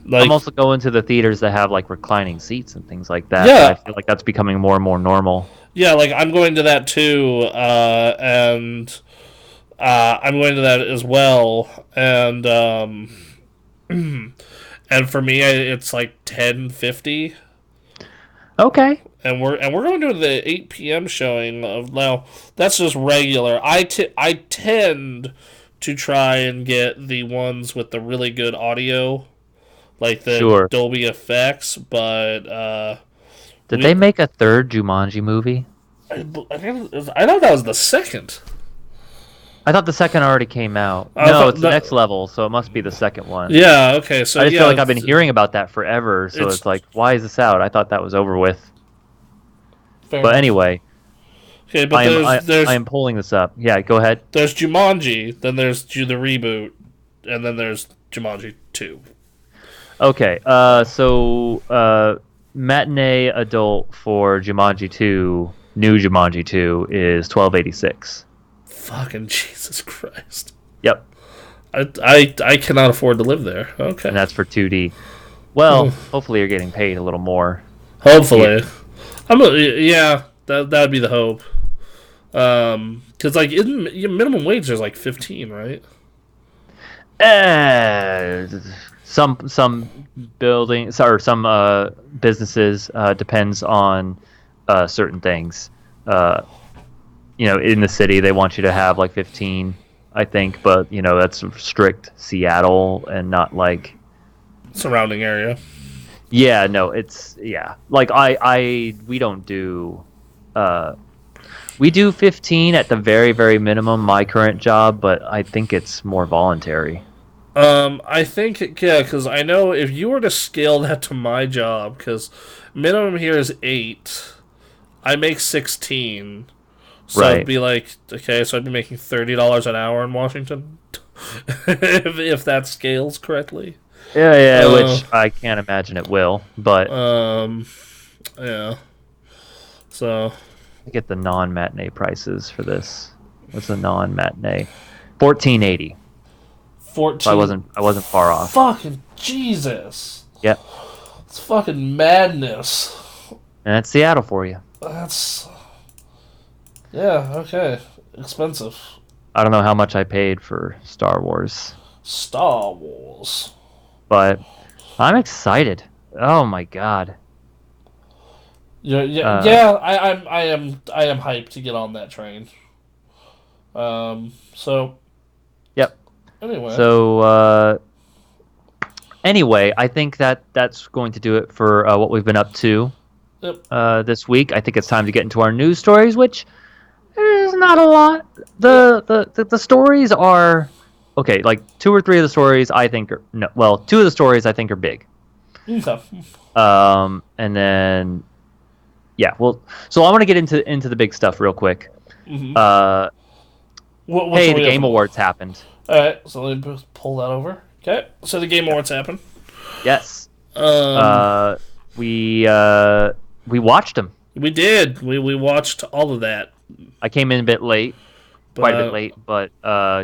Like I'm also going to the theaters that have like reclining seats and things like that. yeah, And I feel like that's becoming more and more normal. yeah. Like I'm going to that too, and I'm going to that as well, and for me, it's like 10.50. Okay. And we're going to the 8 p.m. showing of now. That's just regular. I tend to try and get the ones with the really good audio, like the Sure. Dolby effects. But Did they make a third Jumanji movie? I thought that was the second. I thought the second already came out. I No, thought it's the that- next level, so it must be the second one. Yeah. Okay. So I just yeah, feel like I've been hearing about that forever, so it's- it's like, why is this out? I thought that was over with. fair But enough. anyway, Okay, but I am pulling this up. Yeah, go ahead. there's Jumanji, then there's the reboot, and then there's Jumanji 2. Okay, matinee adult for Jumanji 2, new Jumanji 2 is $12.86. Fucking Jesus Christ. Yep, I cannot afford to live there. Okay. and that's for 2D. Well, hopefully you're getting paid a little more. Hopefully. Yeah, that'd be the hope. Cuz like minimum wage is like 15, right? Some buildings or some businesses depends on certain things. In the city they want you to have like 15, I think, but that's strict Seattle and not like Surrounding area. yeah, no, it's yeah. Like we don't do we do 15 at the very very minimum my current job, but I think it's more voluntary. I think yeah, cuz I know if you were to scale that to my job, cuz minimum here is 8. I make 16. So Right. it'd be like, okay, so I'd be making $30 an hour in Washington, if that scales correctly. Yeah, which I can't imagine it will, but Yeah. So I get the non-matinee prices for this. What's a non-matinee? $14.80. 14. So I wasn't far off. Fucking Jesus. Yep. It's fucking madness. And that's Seattle for you. That's. Yeah, okay. Expensive. I don't know how much I paid for Star Wars, Star Wars. but I'm excited. Oh my god. Yeah. I am hyped to get on that train. So. Yep. Anyway. So anyway, I think that's going to do it for what we've been up to this week. I think it's time to get into our news stories, which is not a lot. The stories are okay. Like 2 or 3 of the stories I think are no. Well, 2 of the stories I think are big. Okay. And then yeah. Well, so I want to get into the big stuff real quick. Mm-hmm. Hey, the Game Awards happened. Alright, so let me pull that over. Okay, so the Game Awards happened. Yes. We watched them. We did. We watched all of that. I came in a bit late, quite a bit late, but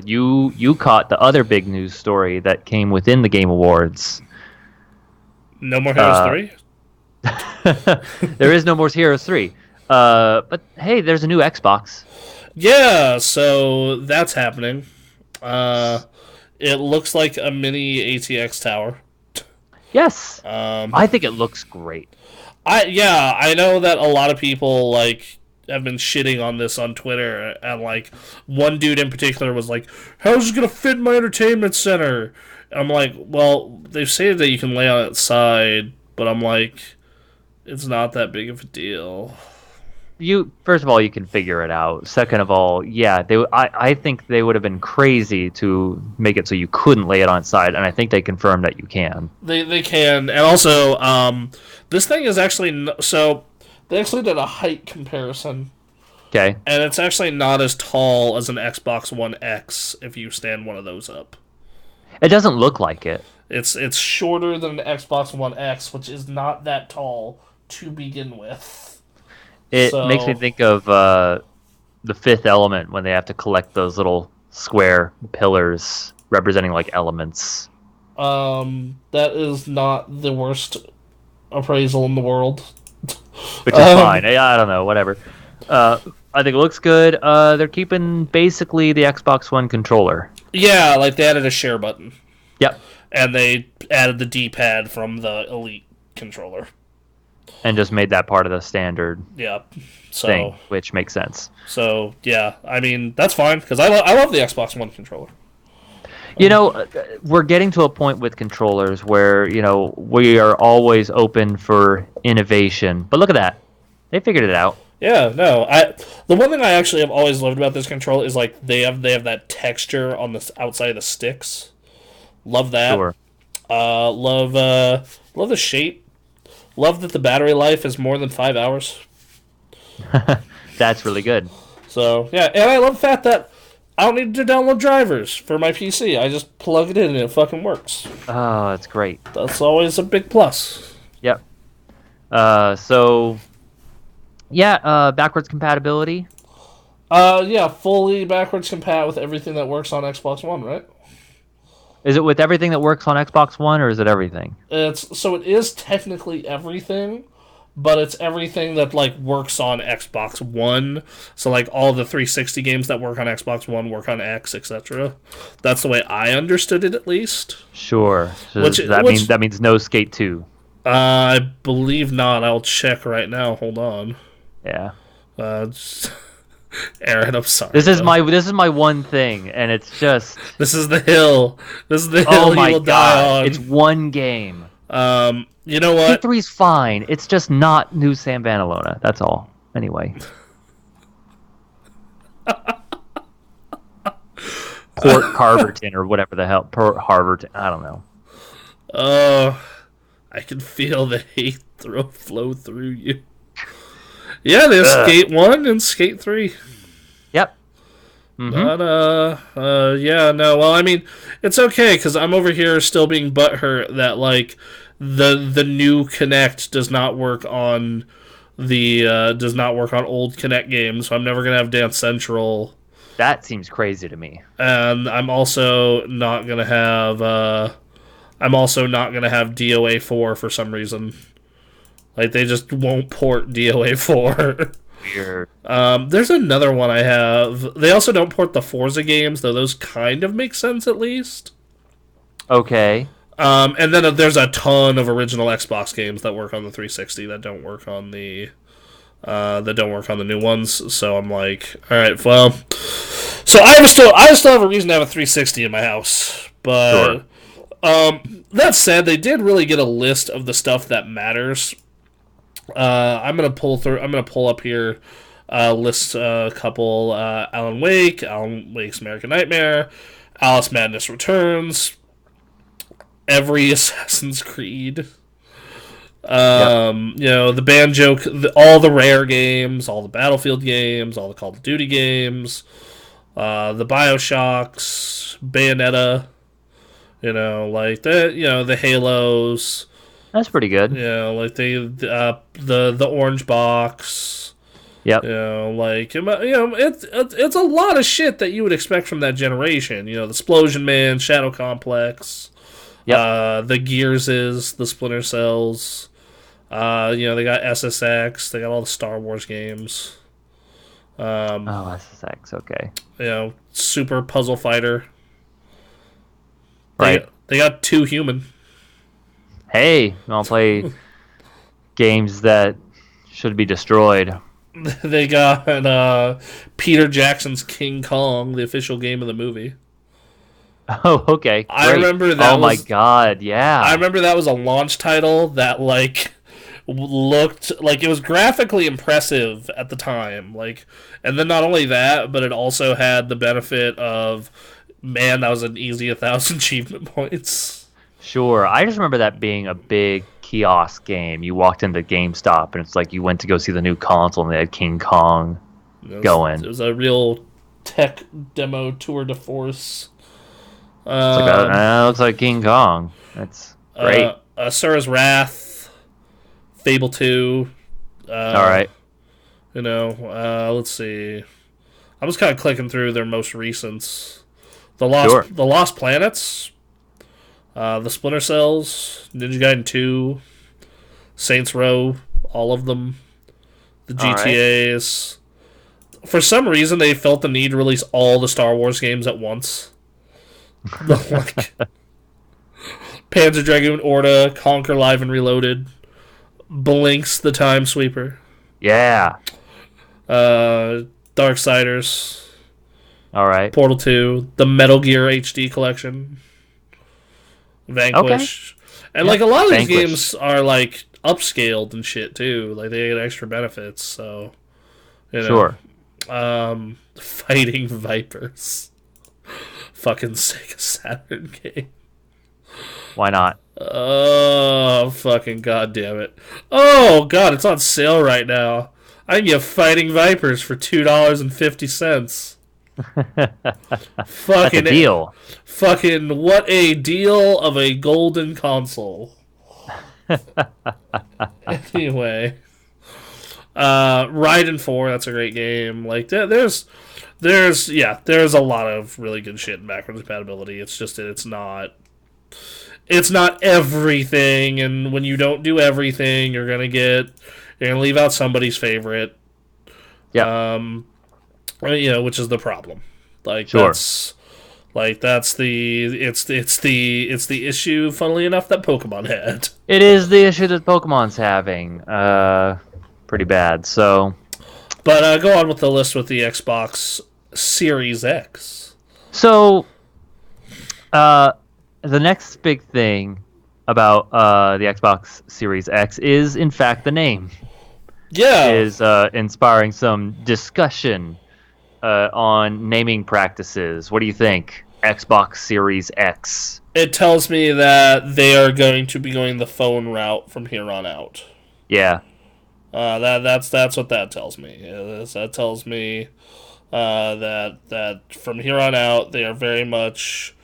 you caught the other big news story that came within the Game Awards. No More Heroes 3? There is No More Heroes 3. But hey, there's a new Xbox. Yeah, so that's happening. It looks like a mini ATX tower. Yes. I think it looks great. I know that a lot of people have been shitting on this on Twitter, and one dude in particular was like, "How's this gonna fit in my entertainment center?" I'm like, well, they've said that you can lay on its side, but I'm like, It's not that big of a deal. You first of all, you can figure it out. Second of all, yeah, I think they would have been crazy to make it so you couldn't lay it on its side, and I think they confirmed that you can. They can, and also this thing is actually so they actually did a height comparison, Okay, and it's actually not as tall as an Xbox One X if you stand one of those up. it doesn't look like it. It's shorter than an Xbox One X, which is not that tall to begin with. It makes me So think of the Fifth Element when they have to collect those little square pillars representing like elements, that is not the worst appraisal in the world. which is fine. I don't know, whatever. I think it looks good. They're keeping basically the Xbox One controller. Yeah, like they added a share button, Yep, and they added the D-pad from the Elite controller. and just made that part of the standard Yeah, thing, so which makes sense. yeah, I mean that's fine because I love the Xbox One controller. You know, we're getting to a point with controllers where, we are always open for innovation. But look at that. They figured it out. Yeah, no, the one thing I actually have always loved about this controller is like they have that texture on the outside of the sticks. Love that. Sure. Love the shape. Love that the battery life is more than 5 hours. That's really good. So yeah, and I love the fact that I don't need to download drivers for my PC. I just plug it in and it fucking works. Oh, that's great. That's always a big plus. Yep. Backwards compatibility. Yeah, fully backwards compat with everything that works on Xbox One, right? Is it with everything that works on Xbox One, or is it everything? It is technically everything, but it's everything that like works on Xbox One. So like all the 360 games that work on Xbox One work on X, etc. That's the way I understood it, at least. Sure. So Which that means no Skate 2. I believe not. I'll check right now. Hold on. Yeah. Just- Aaron, I'm sorry. This is though. my one thing, and it's just This is the hill. This is the hill oh you my will die on. it's one game. You know Skate what? 3's fine. It's just not New Sam Vanalona. That's all. Anyway. Port Carverton or whatever the hell. Port Harverton. I don't know. Oh, I can feel the hate flow through you. Yeah, there's Skate 1 and Skate 3. Yep. Mm-hmm. But, yeah, no, well, I mean, it's okay, because I'm over here still being butthurt that, like, the new Kinect does not work on old Kinect games, so I'm never gonna have Dance Central. That seems crazy to me. And I'm also not gonna have DOA 4 for some reason. Like, they just won't port DOA 4. Weird. There's another one I have. They also don't port the Forza games, though those kind of make sense at least. Okay. And then there's a ton of original Xbox games that work on the 360 that don't work on the new ones. So I'm like, all right, well, so I still have a reason to have a 360 in my house, but Sure. that said, they did really get a list of the stuff that matters. I'm gonna pull up here, list a couple: Alan Wake's American Nightmare, Alice Madness Returns, every Assassin's Creed. The Banjo, all the Rare games, all the Battlefield games, all the Call of Duty games, the BioShocks, Bayonetta. The Halos. That's pretty good. Like the Orange Box. Yep. It's a lot of shit that you would expect from that generation. The Splosion Man, Shadow Complex. Yep. The Gearses, the Splinter Cells. They got SSX. They got all the Star Wars games. SSX. Okay. Super Puzzle Fighter. Right. They got 2 Human. Hey, I'll play games that should be destroyed. They got Peter Jackson's King Kong, the official game of the movie. Oh, okay. I Great. remember that. Oh my god, yeah. I remember that was a launch title that like looked like it was graphically impressive at the time. Like, and then not only that, but it also had the benefit of, man, that was an easy 1,000 achievement points. Sure. I just remember that being a big kiosk game. You walked into GameStop and it's like you went to go see the new console and they had King Kong It going. was a real tech demo tour de force. It's like Um, that looks like King Kong. That's great. Asura's Wrath, Fable 2. All Uh, right. let's see. I'm just kind of clicking through their most recents. Sure. The Lost Planets, the Splinter Cells, Ninja Gaiden 2, Saints Row, all of them, the All right. GTA's. For some reason, they felt the need to release all the Star Wars games at once. Like Panzer Dragoon Orta, Conquer Live and Reloaded, Blinks the Time Sweeper, Yeah. Darksiders, All right. Portal 2, the Metal Gear HD collection, Okay. Vanquish. And Yeah. like a lot of these Vanquish. games are like upscaled and shit too. Like they get extra benefits, so you know. Sure. Fighting Vipers. Fucking Sega Saturn game. Why not? Oh, fucking goddamn it. Oh, God, it's on sale right now. I can get Fighting Vipers for $2.50. That's a Fucking, deal. fucking, what a deal of a golden console. Anyway, Raiden 4, that's a great game. Like, there's a lot of really good shit in backwards compatibility. It's just it's not everything, and when you don't do everything, you're gonna leave out somebody's favorite. Yep. Which is the problem. Like Sure. that's the it's the issue. Funnily enough, that Pokemon had. It is the issue that Pokemon's having. Pretty bad. So, But go on with the list with the Xbox Series X. so, uh, the next big thing about the Xbox Series X is, in fact, the name Yeah, is inspiring some discussion on naming practices. What do you think? Xbox Series X. it tells me that they are going to be going the phone route from here on out. Yeah. That's what that tells me. That tells me that from here on out they are very much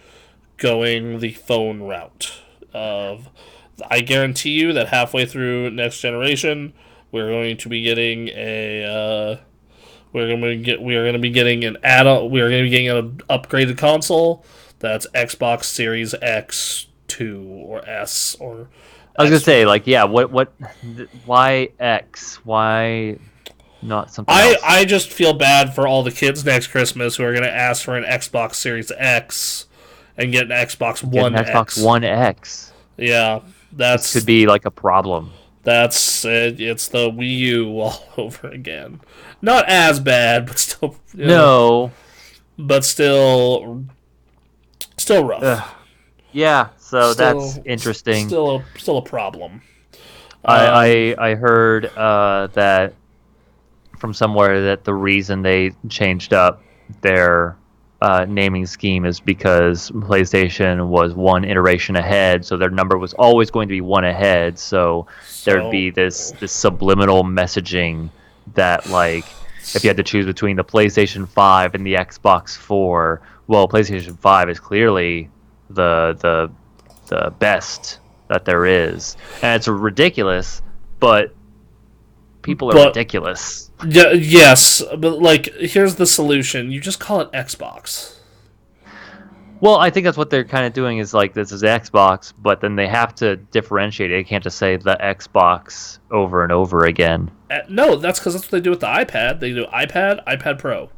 going the phone route. Of I guarantee you that halfway through next generation, we're going to be getting we are going to be getting an we are going to be getting an upgraded console that's Xbox Series X 2 or S or I was gonna X. say, like, yeah, why X? Why not something else? I just feel bad for all the kids next Christmas who are going to ask for an Xbox Series X and get an Xbox Get One an X. Xbox One X. Yeah, This could be like a problem. that's it. It's the Wii U all over again. Not as bad, but still, No. but still rough. Ugh. Yeah, so Still, that's interesting. Still a problem. I heard that from somewhere that the reason they changed up their naming scheme is because PlayStation was one iteration ahead, so their number was always going to be one ahead. So there'd be this subliminal messaging that, like, if you had to choose between the PlayStation 5 and the Xbox 4, well, PlayStation 5 is clearly the best that there is, and it's ridiculous, but people are ridiculous. Yeah, yes, but like, here's the solution: you just call it Xbox. Well, I think that's what they're kind of doing is like, this is Xbox, but then they have to differentiate it. They can't just say the Xbox over and over again. No, that's what they do with the iPad. They do iPad, iPad Pro,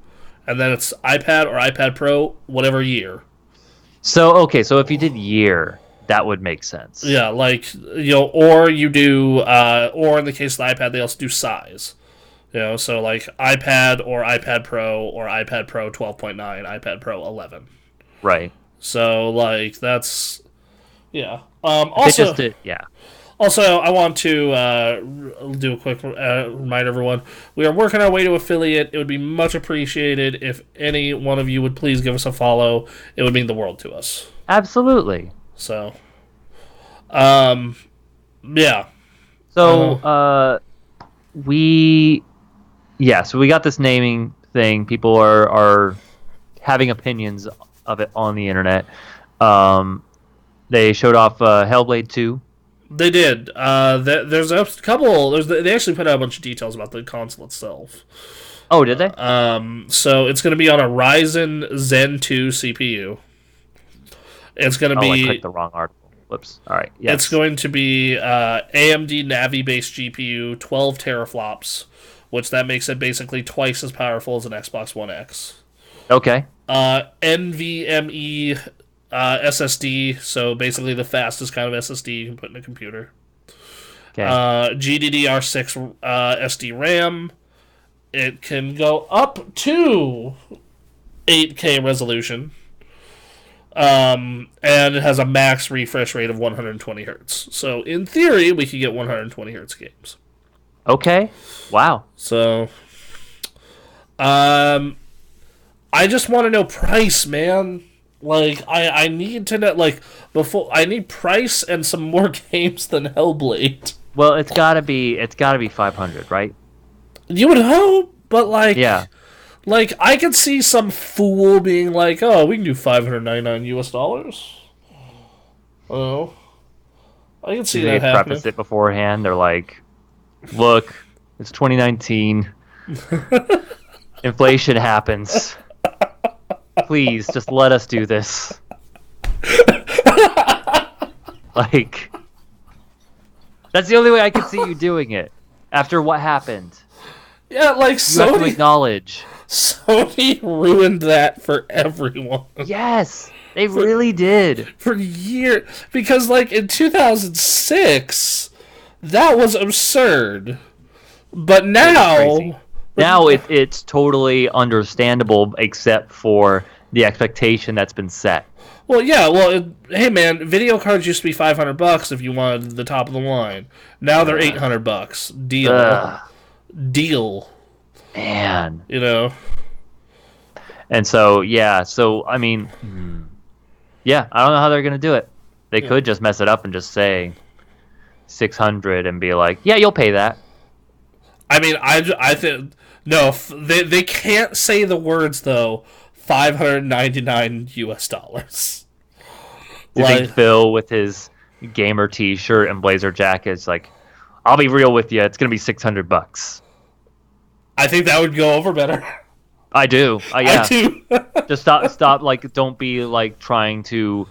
and then it's iPad or iPad Pro, whatever year. So, okay, so if you did year, that would make sense. Yeah, like, or you do, or in the case of the iPad, they also do size. So like iPad or iPad Pro or iPad Pro 12.9, iPad Pro 11. Right. So like that's yeah. They Also, just did, yeah. Also, I want to do a quick reminder, everyone. We are working our way to affiliate. It would be much appreciated if any one of you would please give us a follow. It would mean the world to us. Absolutely. So, um, yeah. So, we so we got this naming thing. People are having opinions of it on the internet. They showed off Hellblade 2. They did. There's a couple. They actually put out a bunch of details about the console itself. Oh, did they? So it's going to be on a Ryzen Zen 2 CPU. It's going to be. I clicked the wrong article. Whoops. All right. Yes. It's going to be AMD Navi based GPU, 12 teraflops, which that makes it basically twice as powerful as an Xbox One X. Okay. NVMe SSD, so basically the fastest kind of SSD you can put in a computer. Okay. GDDR6 SD RAM. It can go up to 8K resolution. And it has a max refresh rate of 120 hertz. So in theory, we could get 120 hertz games. Okay. Wow. So, I just want to know price, man. Like, I need to know, like, before I need price and some more games than Hellblade. Well, it's gotta be 500, right? You would hope, but like, Yeah. like I could see some fool being like, "Oh, we can do $599." Oh, I can see Do that they happening. preface it beforehand? They're like, "Look, it's 2019. Inflation happens. Please, just let us do this." Like, that's the only way I could see you doing it. After what happened, Yeah, like you have to Sony. acknowledge. Sony ruined that for everyone. Yes, they really did. For years. Because, like, in 2006, that was absurd. But Crazy. now. Now it's totally understandable, except for the expectation that's been set. Well, yeah, hey man, video cards used to be $500 if you wanted the top of the line. Now they're $800. Deal. Ugh, Deal. man. You know? And so, I mean, I don't know how they're going to do it. They could just mess it up and just say 600 and be like, yeah, you'll pay that. I mean, I think. No, they can't say the words, though. $599 US. Do you think Phil, with his gamer T-shirt and blazer jacket, is like, I'll be real with you, it's going to be $600. I think that would go over better. I do. Yeah. I do. Just stop. Like, don't be like trying to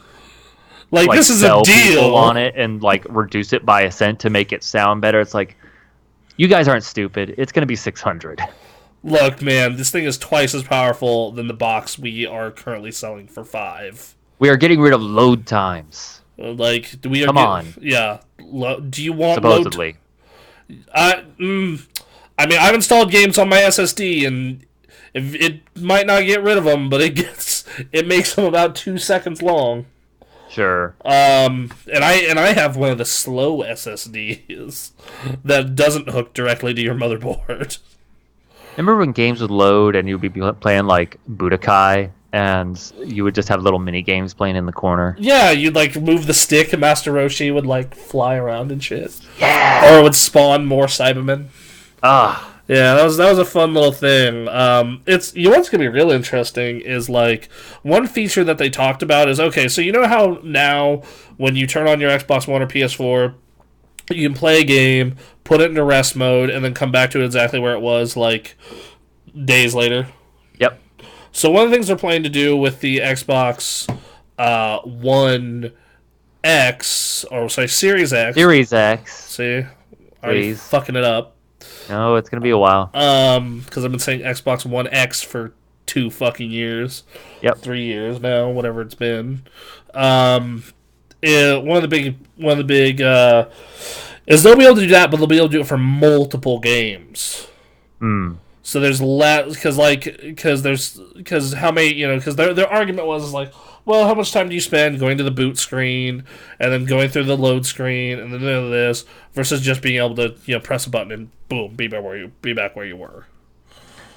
like this is sell a deal people on it and like reduce it by a cent to make it sound better. It's like, you guys aren't stupid. It's gonna be 600. Look, man, this thing is twice as powerful than the box we are currently selling for $5. We are getting rid of load times. Like, do we? Come on. Yeah. Do you want supposedly? I mean, I've installed games on my SSD, and it might not get rid of them, but it makes them about 2 seconds long. Sure. And I have one of the slow SSDs that doesn't hook directly to your motherboard. Remember when games would load and you'd be playing like Budokai and you would just have little mini games playing in the corner? Yeah, you'd like move the stick and Master Roshi would like fly around and shit. Yeah. Or it would spawn more Cybermen. Ah. Yeah, that was a fun little thing. What's gonna be real interesting is like one feature that they talked about is okay. So you know how now when you turn on your Xbox One or PS4, you can play a game, put it into rest mode, and then come back to it exactly where it was like days later. Yep. So one of the things they're planning to do with the Xbox One X, or sorry, Series X. Series X. See, already fucking it up. No, it's gonna be a while. Because I've been saying Xbox One X for 2 fucking years. Yep. 3 years now, whatever it's been. One of the big is they'll be able to do that, but they'll be able to do it for multiple games. So there's less because how many because their argument was like, well, how much time do you spend going to the boot screen and then going through the load screen and then doing this versus just being able to press a button and boom, be back where you were.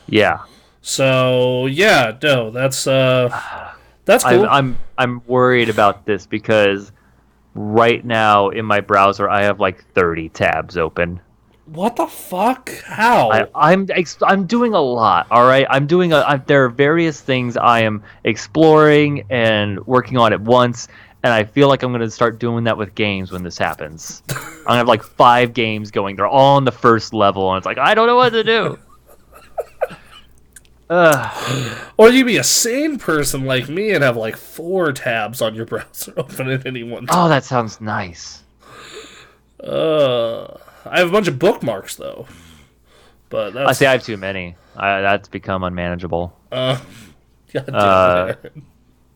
Yeah. So yeah, no, that's I'm cool. I'm worried about this because right now in my browser I have like 30 tabs open. What the fuck? How? I'm doing a lot. All right, there are various things I am exploring and working on at once, and I feel like I'm going to start doing that with games when this happens. I'm gonna have like 5 games going. They're all on the first level, and it's like I don't know what to do. Or you be a sane person like me and have like 4 tabs on your browser open at any one time. Oh, that sounds nice. I have a bunch of bookmarks though, but I that's say I have too many. That's become unmanageable. God Uh, damn it.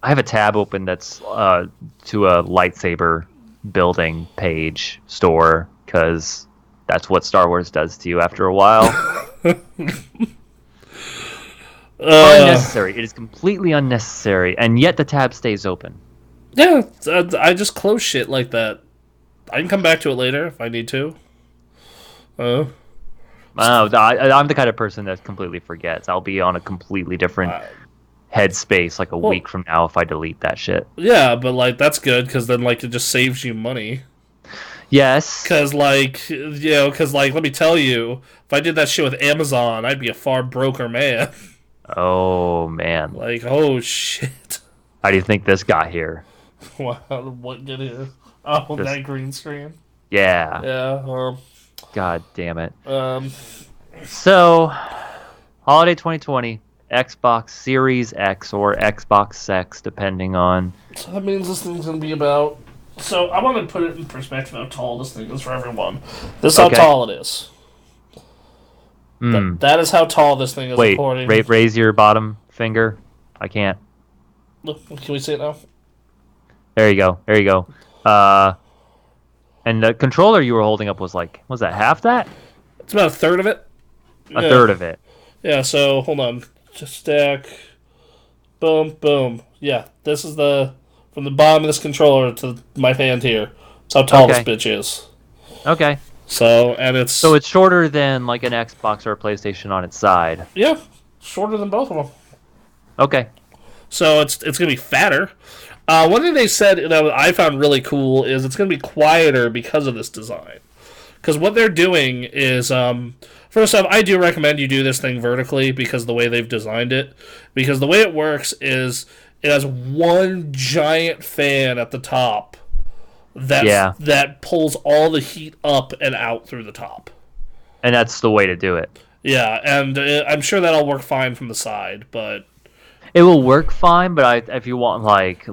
I have a tab open that's to a lightsaber building page store because that's what Star Wars does to you after a while. Unnecessary. It is completely unnecessary, and yet the tab stays open. Yeah, I just close shit like that. I can come back to it later if I need to. I'm the kind of person that completely forgets. I'll be on a completely different headspace like a week from now if I delete that shit. Yeah, but like that's good because then like it just saves you money. Yes. Because let me tell you, if I did that shit with Amazon, I'd be a far broker man. Oh man. Like, oh shit. How do you think this got here? Wow, what did it? Oh, This, that green screen. yeah. Yeah. God damn it. Um. So, holiday 2020, Xbox Series X or Xbox X, depending on. So that means this thing's gonna be about. So I want to put it in perspective how tall this thing is for everyone. This is how tall it is. That is how tall this thing is. Wait, according. raise your bottom finger. I can't. Look, can we see it now? There you go. There you go. And the controller you were holding up was that half that? It's about a third of it. A third of it. Yeah, so hold on. Just stack. Boom, boom. Yeah, this is from the bottom of this controller to my hand here. That's how tall this bitch is. Okay. So it's shorter than like an Xbox or a PlayStation on its side. Yeah, shorter than both of them. Okay. So it's gonna be fatter. One thing they said I found really cool is it's gonna be quieter because of this design. Because what they're doing is, first off, I do recommend you do this thing vertically because the way they've designed it. Because the way it works is it has one giant fan at the top that pulls all the heat up and out through the top. And that's the way to do it. Yeah, and I'm sure that'll work fine from the side, but it will work fine. But if you want like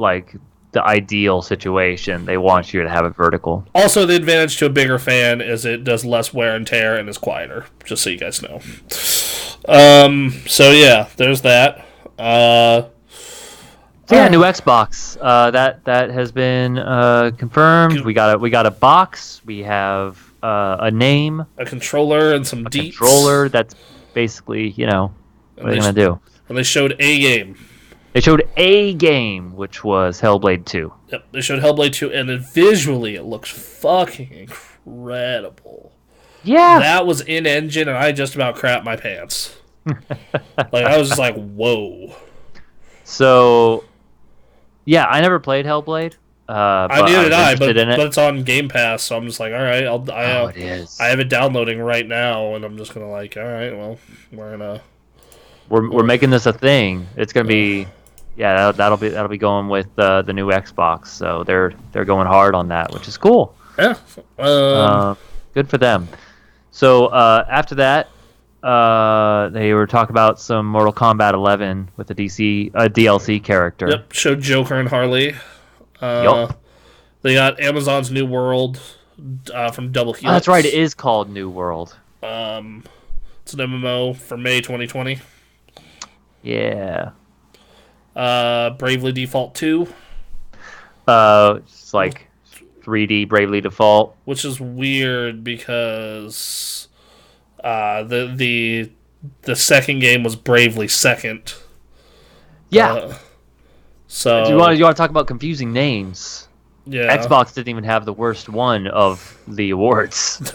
the ideal situation, they want you to have it vertical. Also, the advantage to a bigger fan is it does less wear and tear and is quieter. Just so you guys know. So yeah, there's that. New Xbox. That has been confirmed. We got a box. We have a name, a controller, and some deets. Controller. That's basically what are they gonna do? And they showed a game. They showed a game, which was Hellblade 2. Yep, they showed Hellblade 2, and visually it looks fucking incredible. Yeah. That was in engine, and I just about crapped my pants. I was just like, whoa. So, yeah, I never played Hellblade. Neither did I, but it's on Game Pass, so I'm just like, all right, it is. I have it downloading right now, and I'm just gonna all right, well, we're making this a thing. It's gonna be, that'll be going with the new Xbox. So they're going hard on that, which is cool. Yeah. Good for them. So after that, they were talking about some Mortal Kombat 11 with a DLC character. Yep. Showed Joker and Harley. Yup. They got Amazon's New World from Double Helix. Oh, that's right. It is called New World. It's an MMO for May 2020. Yeah. Bravely Default 2. It's like 3D Bravely Default, which is weird because the second game was Bravely Second. Yeah. So you want to talk about confusing names? yeah, Xbox didn't even have the worst one of the awards.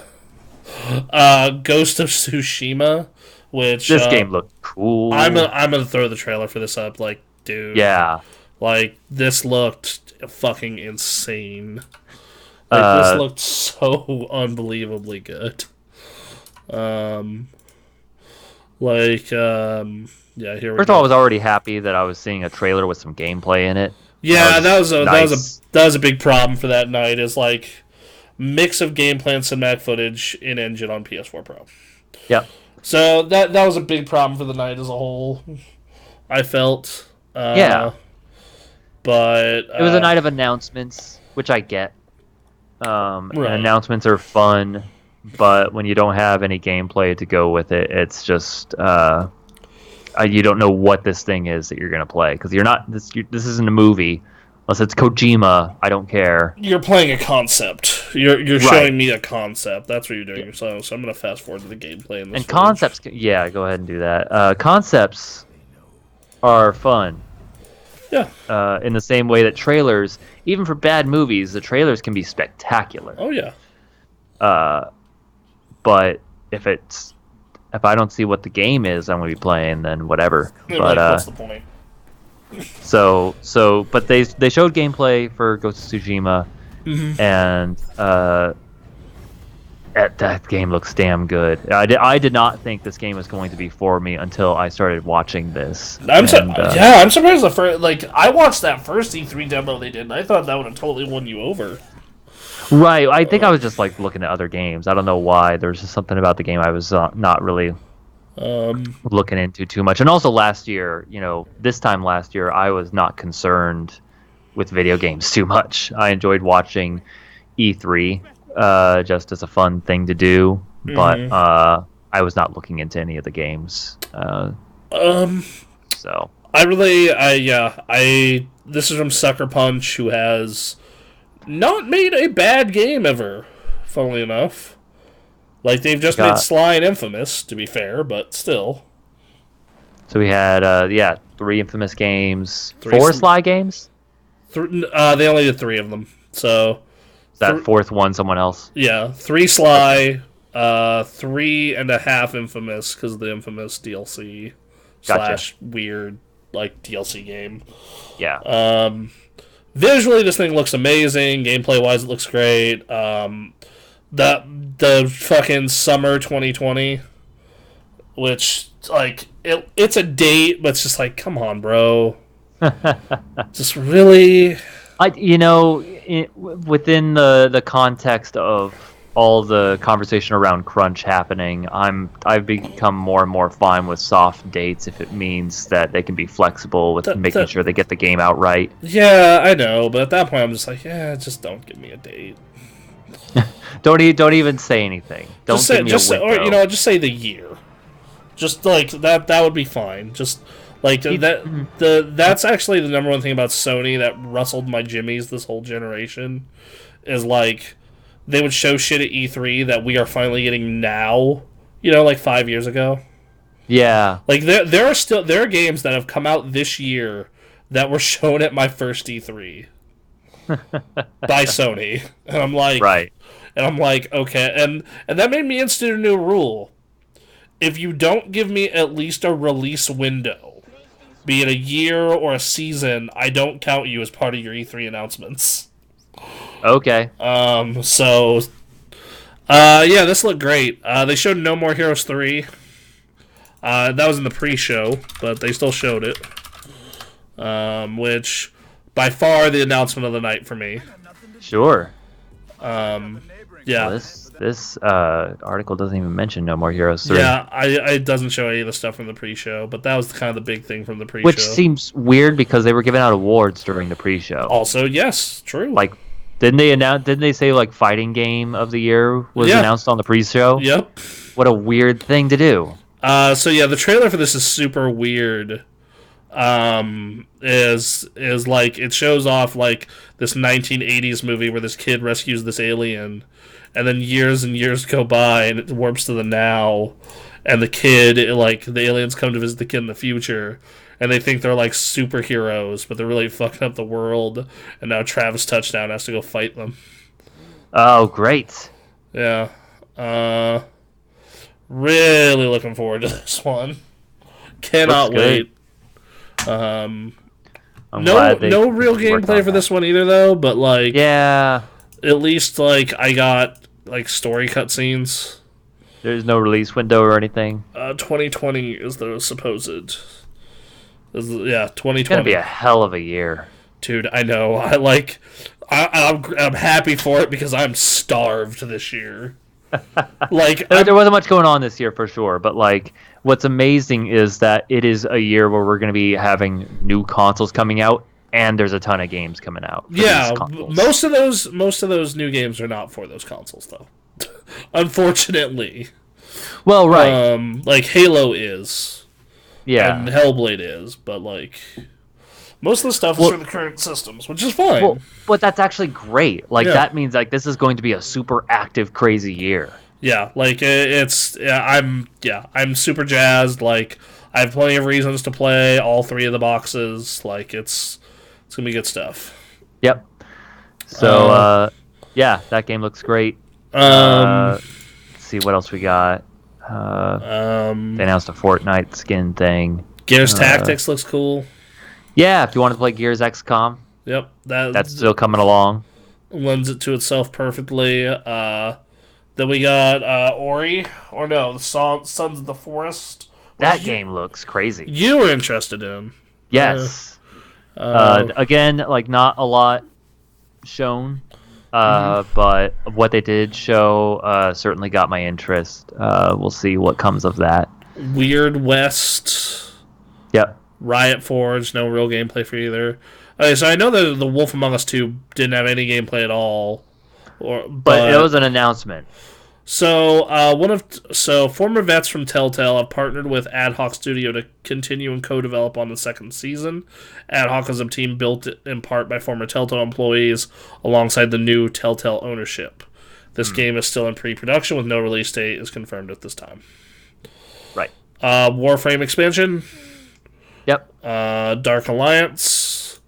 Ghost of Tsushima, which This game looked cool. I'm gonna throw the trailer for this up. Like, dude, Yeah. like this looked fucking insane. Like this Uh, looked so unbelievably good. Um, yeah, here we First of all, I go. was already happy that I was seeing a trailer with some gameplay in it. That Yeah, was nice. that was a big problem for that night. Is like mix of gameplay and cinematic footage in engine on PS4 Pro. Yep. So that was a big problem for the night as a whole. I felt, Yeah. but It was a night of announcements, which I get. And right. announcements are fun, but when you don't have any gameplay to go with it, it's just you don't know what this thing is that you're gonna play because you're not this isn't a movie unless it's Kojima. I don't care. You're playing a concept. You're Right. showing me a concept. That's what you're doing. So I'm gonna fast forward to the gameplay in this. And footage. concepts, yeah, go ahead and do that. Concepts are fun. Yeah. In the same way that trailers, even for bad movies, the trailers can be spectacular. Oh yeah. But if I don't see what the game is I'm going to be playing, then whatever. Like, But what's the point? but they showed gameplay for Ghost of Tsushima, and that game looks damn good. I did not think this game was going to be for me until I started watching this. I'm surprised the first I watched that first E3 demo they did, and I thought that would have totally won you over. Right, I think I was just like looking at other games. I don't know why. There's just something about the game I was not really looking into too much. And also last year, this time last year, I was not concerned with video games too much. I enjoyed watching E3 just as a fun thing to do, but I was not looking into any of the games. So this is from Sucker Punch, who has not made a bad game ever, funnily enough. Like, they've just made Sly and Infamous, to be fair, but still. So we had 3 Infamous games, 4 Sly games. They only did 3 of them, so is that 4th one someone else? Yeah, 3 Sly, 3.5 Infamous because of the Infamous DLC / weird DLC game. Yeah. Visually, this thing looks amazing. Gameplay wise, it looks great. The fucking summer 2020, which it's a date, but it's just like, come on, bro. Just really. Within the context of all the conversation around crunch happening, I've become more and more fine with soft dates if it means that they can be flexible with making sure they get the game out right. Yeah, I know, but at that point I'm just like, yeah, just don't give me a date. Don't even say anything. Don't give me a window. Or just say the year. Just like that would be fine. Just like that's actually the number one thing about Sony that rustled my jimmies this whole generation is like they would show shit at E3 that we are finally getting now, 5 years ago. Yeah. Like there are games that have come out this year that were shown at my first E3 by Sony. And I'm like, right. And I'm like, okay, and that made me institute a new rule. If you don't give me at least a release window, be it a year or a season, I don't count you as part of your E3 announcements. Okay. This looked great. They showed No More Heroes 3. That was in the pre-show, but they still showed it. Which, by far, the announcement of the night for me. Sure. Yeah. Well, this article doesn't even mention No More Heroes 3. Yeah, it doesn't show any of the stuff from the pre-show, but that was kind of the big thing from the pre-show. Which seems weird because they were giving out awards during the pre-show. Also, yes, true. Didn't they say fighting game of the year was announced on the pre-show? Yep. What a weird thing to do. The trailer for this is super weird. It shows off this 1980s movie where this kid rescues this alien, and then years and years go by and it warps to the now, and the kid, like, the aliens come to visit the kid in the future, and they think they're like superheroes, but they're really fucking up the world. And now Travis Touchdown has to go fight them. Oh, great. Yeah, really looking forward to this one. Looks Cannot good. wait. Um, I'm no, glad they no real worked gameplay on for that. this one either, though. But like, Yeah, at least like I got like story cutscenes. there's no release window or anything. 2020 is the supposed. Yeah, It's gonna be 2020. a hell of a year. Dude, I know. I like. I'm happy for it because I'm starved this year. Like There wasn't much going on this year for sure, but like what's amazing is that it is a year where we're going to be having new consoles coming out, and there's a ton of games coming out. For yeah, these consoles. most of those new games are not for those consoles though. Unfortunately, Well, right, like Halo is, and yeah. Hellblade is, but like most of the stuff is Well, for the current systems, which is fine. well, but that's actually great. Like Yeah. that means like this is going to be a super active, crazy year. Yeah, like it's I'm super jazzed. Like I have plenty of reasons to play all three of the boxes. Like it's gonna be good stuff. Yep. So yeah, that game looks great. Um, Let's see what else we got. They announced a Fortnite skin thing. Gears Tactics looks cool. Yeah, if you want to play Gears XCOM, Yep, that's still coming along. lends it to itself perfectly. Then we got Ori, or no, the Sons of the Forest. That game looks crazy. You were interested in. Yes. Again, like not a lot shown, but what they did show certainly got my interest. We'll see what comes of that. Weird West, Yep. Riot Forge, no real gameplay for either. Okay, so I know that the Wolf Among Us 2 didn't have any gameplay at all. But it was an announcement. So former vets from Telltale have partnered with Ad Hoc Studio to continue and co-develop on the second season. Ad Hoc is a team built in part by former Telltale employees alongside the new Telltale ownership. This game is still in pre-production with no release date is confirmed at this time. Right. Warframe expansion, Yep. Dark Alliance,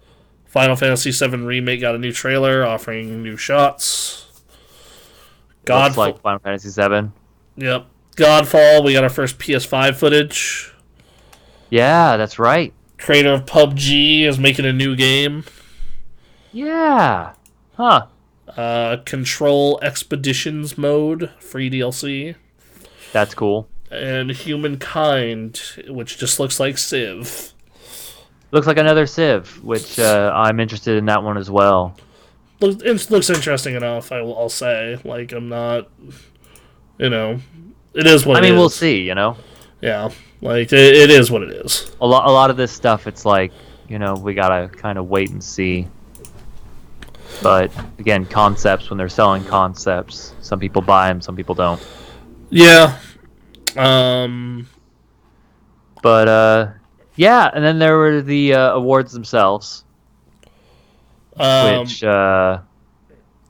Final Fantasy VII Remake got a new trailer offering new shots. Looks like Final Fantasy VII. Yep. Godfall, we got our first PS5 footage. Yeah, that's right. Creator of PUBG is making a new game. Yeah. Huh. Control Expeditions mode, free DLC. That's cool. And Humankind, which just looks like Civ. Looks like another Civ, which I'm interested in that one as well. It looks interesting enough, I'll say. Like, I'm not... You know... It is what it is. I mean, we'll see, you know? Yeah. Like, it is what it is. A lot of this stuff, it's like, you know, we gotta kind of wait and see. But, again, concepts, when they're selling concepts, some people buy them, some people don't. Yeah. But, yeah, and then there were the awards themselves, which,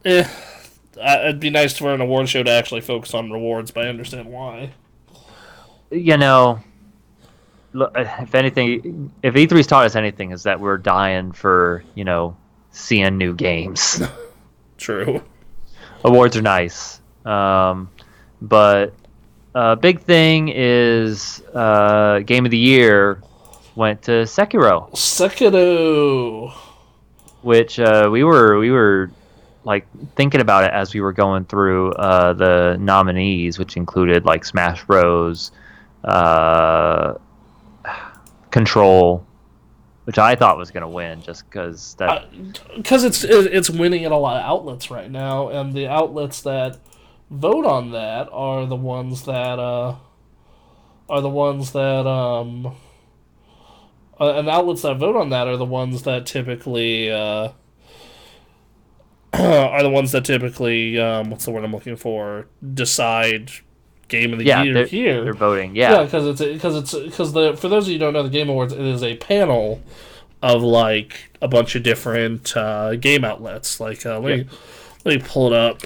it'd be nice for an award show to actually focus on rewards, but I understand why. you know, if anything, if E3's taught us anything, is that we're dying for, you know, seeing new games. True. Awards are nice. But big thing is Game of the Year went to Sekiro. Sekiro. Which we were like thinking about it as we were going through the nominees, which included like Smash Bros, Control, which I thought was going to win just because that because it's winning at a lot of outlets right now, and the outlets that vote on that are the ones that and outlets that vote on that are the ones that typically what's the word I'm looking for, decide game of the year here. They're voting. Yeah, because for those of you who don't know, the Game Awards, it is a panel of like a bunch of different game outlets. Like let me pull it up.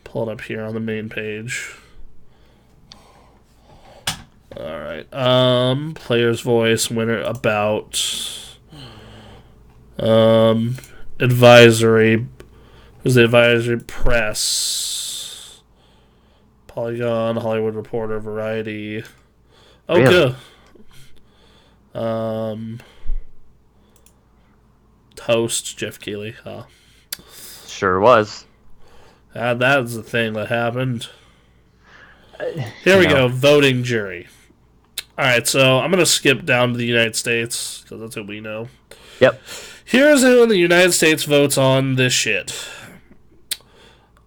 Pull it up here on the main page. All right. Player's voice, winner, about, advisory. Who's the advisory? Press. Polygon, Hollywood Reporter, Variety. Oh, Really? good. Host Jeff Keighley. Sure was. That is the thing that happened. Here You we know. go. Voting jury. All right, so I'm gonna skip down to the United States because that's what we know. Yep. Here's who in the United States votes on this shit.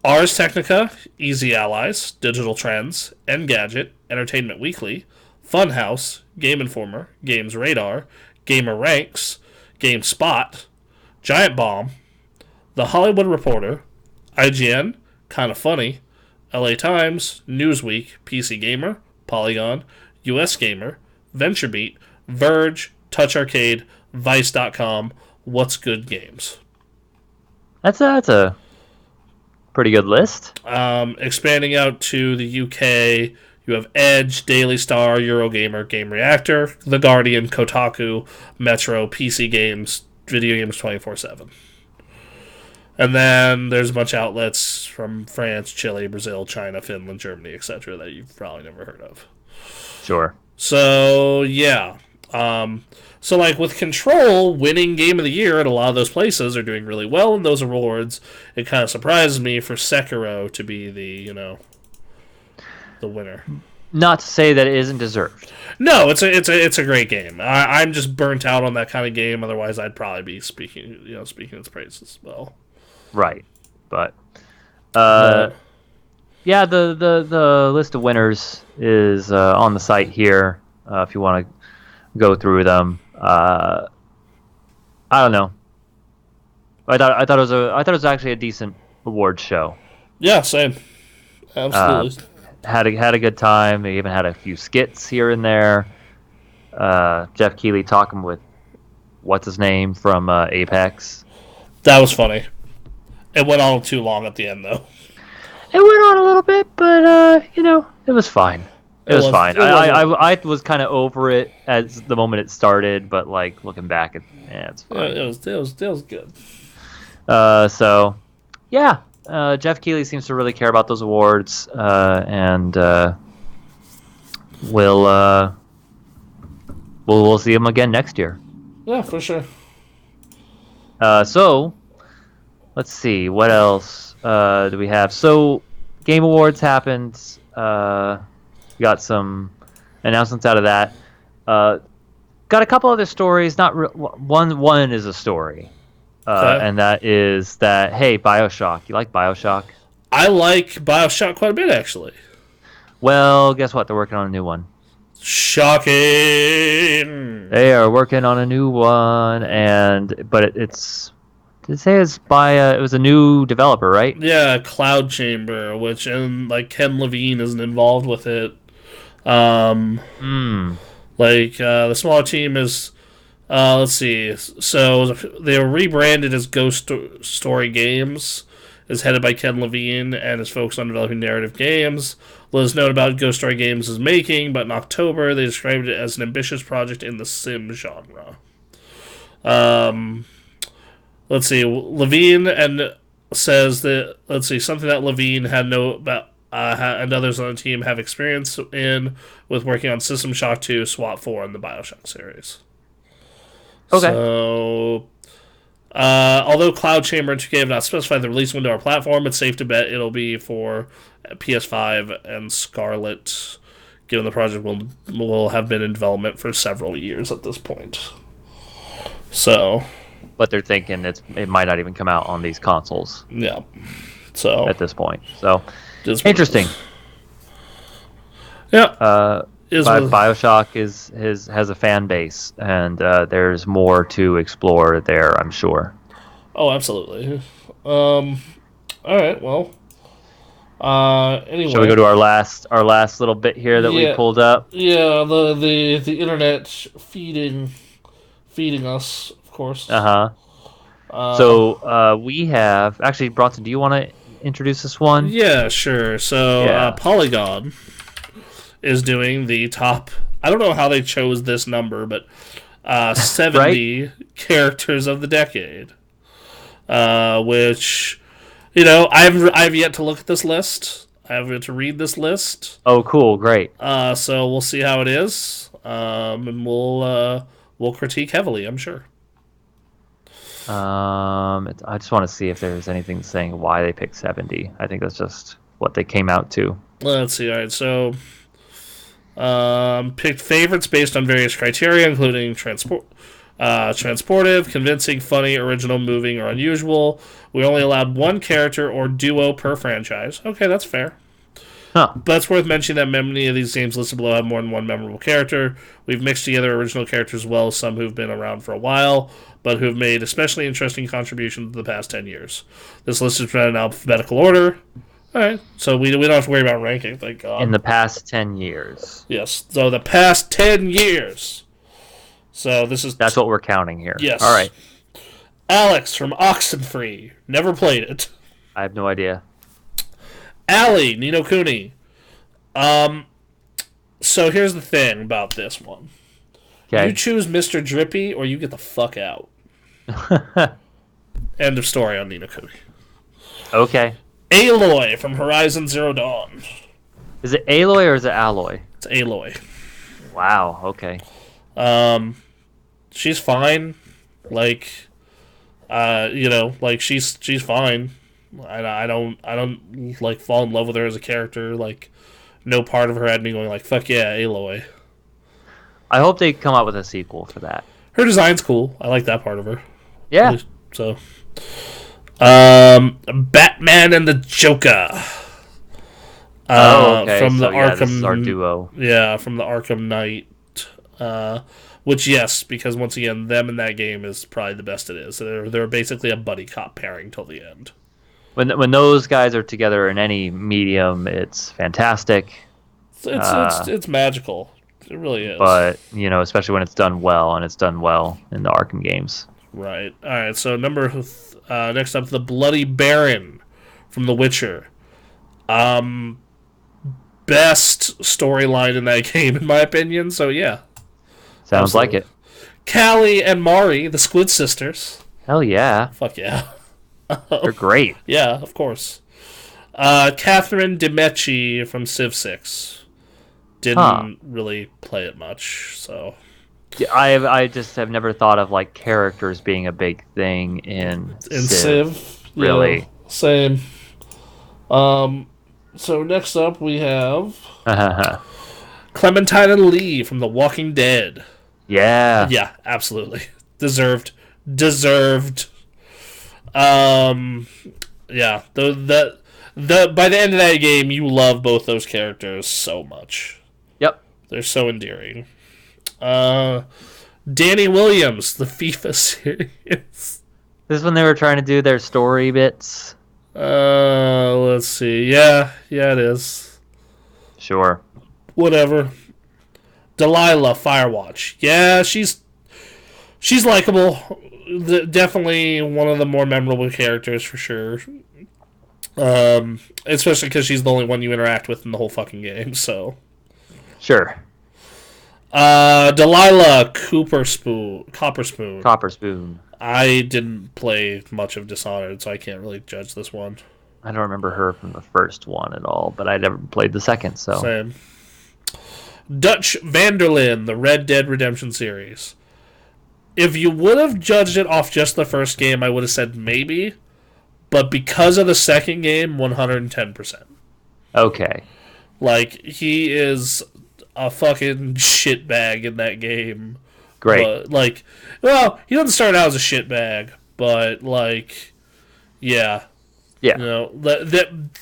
Ars Technica, Easy Allies, Digital Trends, Engadget, Entertainment Weekly, Funhouse, Game Informer, Games Radar, Gamer Ranks, GameSpot, Giant Bomb, The Hollywood Reporter, IGN, Kinda Funny, LA Times, Newsweek, PC Gamer, Polygon, US Gamer, VentureBeat, Verge, Touch Arcade, Vice.com, What's Good Games. That's a pretty good list. Expanding out to the UK, you have Edge, Daily Star, Eurogamer, Game Reactor, The Guardian, Kotaku, Metro, PC Games, Video Games 24/7. And then there's a bunch of outlets from France, Chile, Brazil, China, Finland, Germany, etc. that you've probably never heard of. Sure. So, yeah. So, like, with Control winning Game of the Year at a lot of those places are doing really well in those awards, it kind of surprises me for Sekiro to be the winner. Not to say that it isn't deserved. No, it's a great game. I'm just burnt out on that kind of game. Otherwise, I'd probably be speaking its praises as well. Right. But yeah, the list of winners is on the site here. If you want to go through them, I don't know. I thought it was actually a decent awards show. Yeah, same. Absolutely. Had a good time. They even had a few skits here and there. Jeff Keighley talking with what's his name from Apex. That was funny. It went on too long at the end, though. It went on a little bit, but it was fine. It was fine. I was kind of over it as the moment it started, but like looking back, it's fine. It was good. So yeah, Jeff Keighley seems to really care about those awards, and we'll see him again next year. Yeah, for sure. So let's see what else do we have. So Game Awards happened. We got some announcements out of that. Got a couple other stories. One is a story, Okay. and that is that hey, BioShock. You like BioShock? I like BioShock quite a bit, actually. Well, guess what? They're working on a new one. Shocking. They are working on a new one, but it's. Did it say it's by it was a new developer, right? Yeah, Cloud Chamber, like Ken Levine isn't involved with it. Like the smaller team is. Let's see. So they were rebranded as Ghost Story Games. Is headed by Ken Levine and is focused on developing narrative games. Little known about Ghost Story Games is making, but in October they described it as an ambitious project in the sim genre. Let's see. Levine says that. Let's see, something that Levine had and others on the team have experience in with working on System Shock 2, SWAT 4, and the BioShock series. Okay. So, although Cloud Chamber and 2K have not specified the release window or platform, it's safe to bet it'll be for PS5 and Scarlet, given the project will have been in development for several years at this point. So, But they're thinking it might not even come out on these consoles. Yeah. So at this point, so just interesting. Yeah. BioShock has a fan base, and there's more to explore there, I'm sure. Oh, absolutely. All right. Well. Anyway. Shall we go to our last little bit here that we pulled up? Yeah. The internet feeding us, of course. So we have actually, Bronson. Do you want to introduce this one? Yeah, sure. So Yeah. Polygon is doing the top. I don't know how they chose this number, but 70 characters of the decade. Which, I've yet to look at this list. I have yet to read this list. Oh, cool, great. So we'll see how it is, and we'll critique heavily, I'm sure. I just want to see if there's anything saying why they picked 70. I think that's just what they came out to. Let's see. All right, so picked favorites based on various criteria, including transportive, convincing, funny, original, moving, or unusual. We only allowed one character or duo per franchise. Okay, that's fair. Huh. But it's worth mentioning that many of these games listed below have more than one memorable character. We've mixed together original characters as well as some who've been around for a while, but who've made especially interesting contributions to the past 10 years. This list is read in alphabetical order. Alright, so we don't have to worry about ranking, thank God. In the past 10 years. Yes, so the past 10 years. So That's what we're counting here. Yes. All right. Alex from Oxenfree. Never played it. I have no idea. Allie, Nino Cooney. So here's the thing about this one. Okay. You choose Mr. Drippy or you get the fuck out. End of story on Nino Cooney. Okay. Aloy from Horizon Zero Dawn. Is it Aloy or is it Alloy? It's Aloy. Wow, okay. She's fine. Like, she's fine. I don't like fall in love with her as a character. Like, no part of her had me going like, fuck yeah, Aloy. I hope they come out with a sequel for that. Her design's cool. I like that part of her. Yeah. So, Batman and the Joker. Okay. From the yeah, Arkham, this is our duo. Yeah, from the Arkham Knight. Which, yes, because once again, them in that game is probably the best it is. They're basically a buddy cop pairing till the end. When those guys are together in any medium, it's fantastic. It's magical. It really is. But especially when it's done well, and it's done well in the Arkham games. Right. All right. So next up, the Bloody Baron from The Witcher. Best storyline in that game, in my opinion. So yeah. Sounds like it. Callie and Mari, the Squid Sisters. Hell yeah. Fuck yeah. They're great. Yeah, of course. Catherine DeMecci from Civ 6. Didn't really play it much, so. I just have never thought of like characters being a big thing in Civ. Really? Yeah, same. So next up we have Clementine and Lee from The Walking Dead. Yeah. Yeah, absolutely. Deserved. Yeah. The by the end of that game, you love both those characters so much. Yep. They're so endearing. Danny Williams, the FIFA series. This is when they were trying to do their story bits. Let's see. Yeah, it is. Sure. Whatever. Delilah, Firewatch. Yeah, she's likable. Definitely one of the more memorable characters for sure. Especially because she's the only one you interact with in the whole fucking game. So. Sure. Delilah Copperspoon. Copperspoon. I didn't play much of Dishonored, so I can't really judge this one. I don't remember her from the first one at all, but I never played the second, so. Same. Dutch Vanderlyn, the Red Dead Redemption series. If you would have judged it off just the first game, I would have said maybe. But because of the second game, 110%. Okay. Like, he is a fucking shitbag in that game. Great. But, he doesn't start out as a shitbag, but, yeah. Yeah.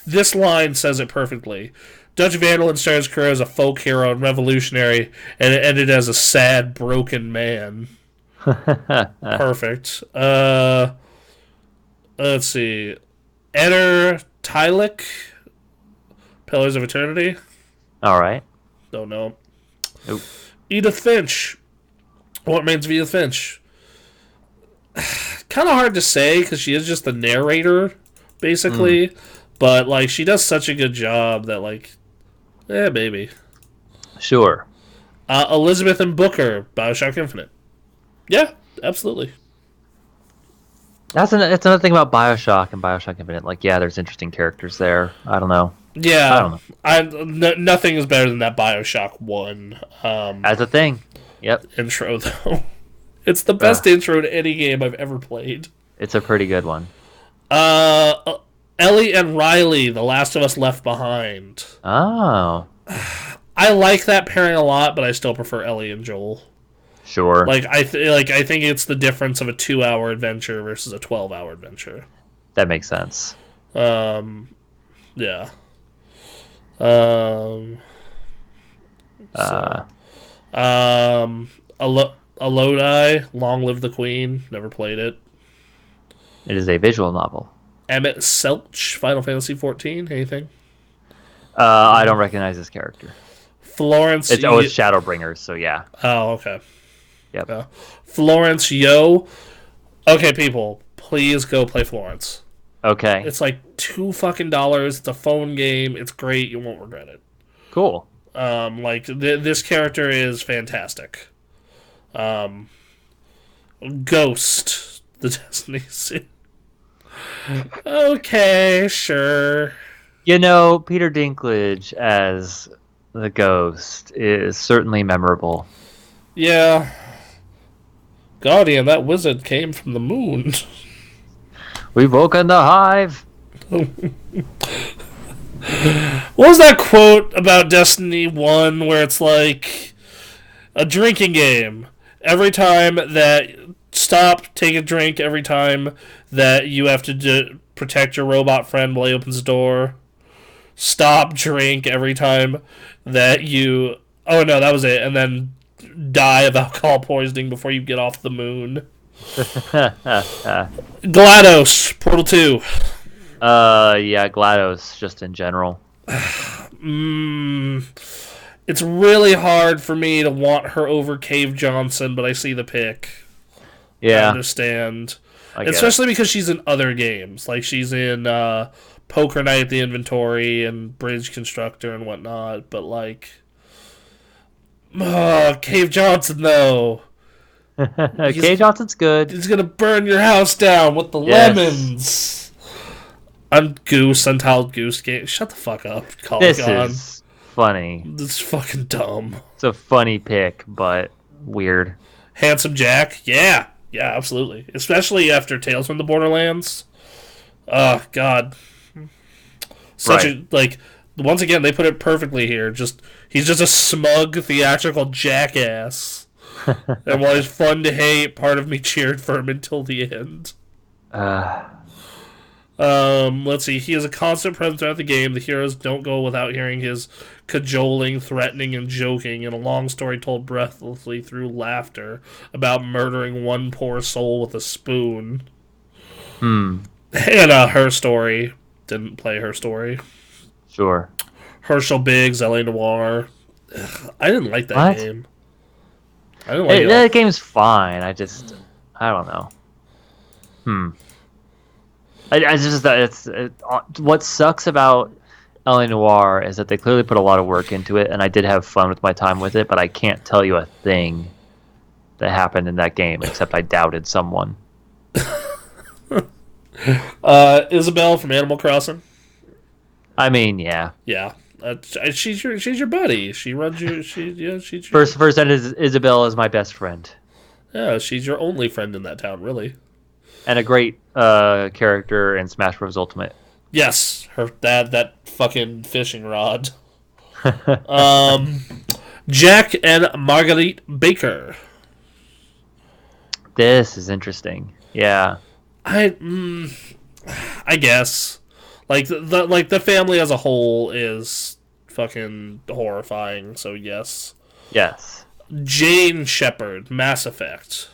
This line says it perfectly. Dutch Vanderlyn started his career as a folk hero and revolutionary, and it ended as a sad, broken man. Perfect. Let's see. Eder Tylik, Pillars of Eternity. All right. Don't know. Nope. Edith Finch. What remains of Edith Finch? Kind of hard to say because she is just the narrator, basically. But like she does such a good job that like, maybe. Sure. Elizabeth and Booker, Bioshock Infinite. Yeah, absolutely. That's another thing about Bioshock and Bioshock Infinite. Like, yeah, there's interesting characters there. I don't know. I Yeah, don't know. nothing is better than that Bioshock One That's a thing. Yep. intro though. It's the Uh, best intro to any game I've ever played. it's a pretty good one. Uh, Ellie and Riley, The Last of Us Left Behind. Oh, I like that pairing a lot, but I still prefer Ellie and Joel. sure. I think it's the difference of a 2-hour adventure versus a 12-hour adventure. That makes sense. Um, yeah. Um, Uh, so, Elodie, Long Live the Queen. Never played it. it is a visual novel. Emmett Selch, Final Fantasy 14. Anything? I don't recognize this character. Florence. It's Shadowbringers, so yeah. Oh, okay. Yep. Yeah. Florence Yo. Okay, people, please go play Florence. Okay. It's like $2 fucking. It's a phone game. It's great. You won't regret it. Cool. This character is fantastic. Ghost, the Destiny scene. Okay, sure. You know, Peter Dinklage as the ghost is certainly memorable. Yeah. Guardian, that wizard came from the moon. We've woken the hive. What was that quote about Destiny 1 where it's like a drinking game? Every time that stop, take a drink every time that you have to protect your robot friend while he opens the door. Stop, drink every time that you. Oh no, that was it. And then die of alcohol poisoning before you get off the moon. GLaDOS, Portal 2. Yeah, GLaDOS, just in general. It's really hard for me to want her over Cave Johnson, but I see the pick. I Yeah, understand. I get it. Especially because she's in other games. Like she's in Poker Night at the Inventory and Bridge Constructor and whatnot. But like, Cave Johnson though. Kay Johnson's good. He's gonna burn your house down with the Yes. lemons. Untitled Goose Game. Shut the fuck up, This Polygon. is funny. This is fucking dumb. It's a funny pick, but weird. Handsome Jack, yeah, absolutely. Especially after Tales from the Borderlands. Oh God, such Right. a like. Once again, they put it perfectly here. He's just a smug theatrical jackass. And while he's fun to hate, part of me cheered for him until the end. Uh, Let's see. He is a constant presence throughout the game. The heroes don't go without hearing his cajoling, threatening, and joking in a long story told breathlessly through laughter about murdering one poor soul with a spoon. And Her Story. Didn't play Her Story. sure. Herschel Biggs, L.A. Noire. Ugh, I didn't like that What? game. I didn't like it. That game's fine. I don't know. I just what sucks about LA Noire is that they clearly put a lot of work into it, and I did have fun with my time with it, but I can't tell you a thing that happened in that game except I doubted someone. Isabel from Animal Crossing. I mean, yeah. Yeah. She's your buddy. She runs you. She's your, First sentence, Isabel is my best friend, yeah. She's your only friend in that town, really. and a great character in Smash Bros. Ultimate. Yes, that fucking fishing rod. Jack and Marguerite Baker. This is interesting. Yeah. I guess the family as a whole is fucking horrifying. So yes. Yes. Jane Shepard, Mass Effect.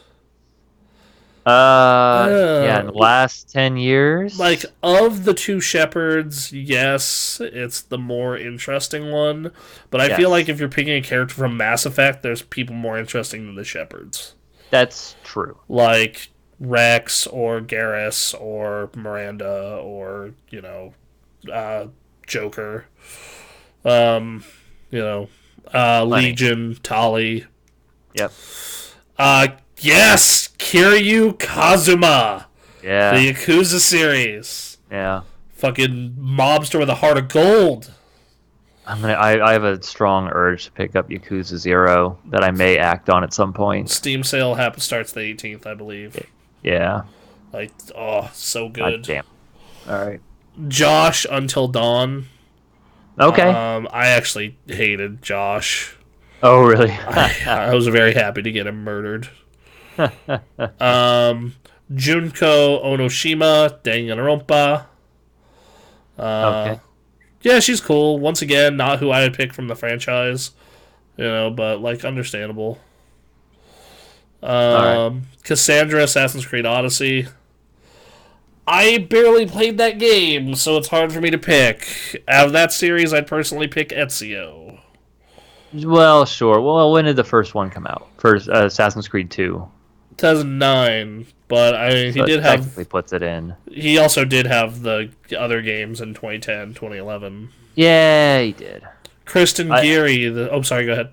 Yeah, in the last 10 years? Like, of the two Shepards, yes, it's the more interesting one. But I feel Yes. like if you're picking a character from Mass Effect, there's people more interesting than the Shepards. That's true. Like Rex or Garrus or Miranda or, Joker. Um, you know, Plenty. Legion, Tali. Yep. Yes, Kiryu Kazuma, Yeah. the Yakuza series. Yeah. Fucking mobster with a heart of gold. I have a strong urge to pick up Yakuza Zero that I may act on at some point. Steam sale starts the 18th, I believe. Yeah. Like, oh, so God good. damn. All right. Josh Until Dawn. Okay. I actually hated Josh. Oh, really? I was very happy to get him murdered. Junko Onoshima, Danganronpa. Okay. Yeah, she's cool. Once again, not who I would pick from the franchise, but like understandable. All right. Cassandra, Assassin's Creed Odyssey. I barely played that game, so it's hard for me to pick. Out of that series, I'd personally pick Ezio. Well, sure. Well, when did the first one come out? First, Assassin's Creed 2. 2009, but So he it did have. technically puts it in. He also did have the other games in 2010, 2011. Yeah, he did. Kristen I Geary. Sorry, go ahead.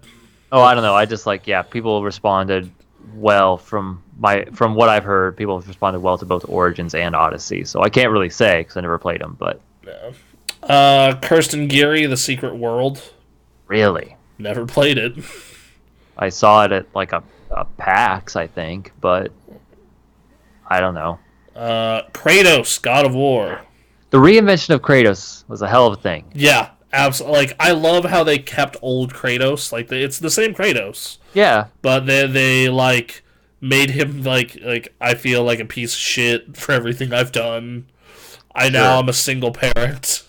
I don't know. I just like people responded well from what I've heard. People have responded well to both Origins and Odyssey. So I can't really say because I never played them. But Kirsten Geary, The Secret World. really, Never played it. I saw it at like a PAX, I think, but I don't know. Kratos, God of War. The reinvention of Kratos was a hell of a thing. Yeah, absolutely. Like, I love how they kept old Kratos. Like, it's the same Kratos, Yeah, but they like made him like I feel like a piece of shit for everything I've done. Now sure. I'm a single parent.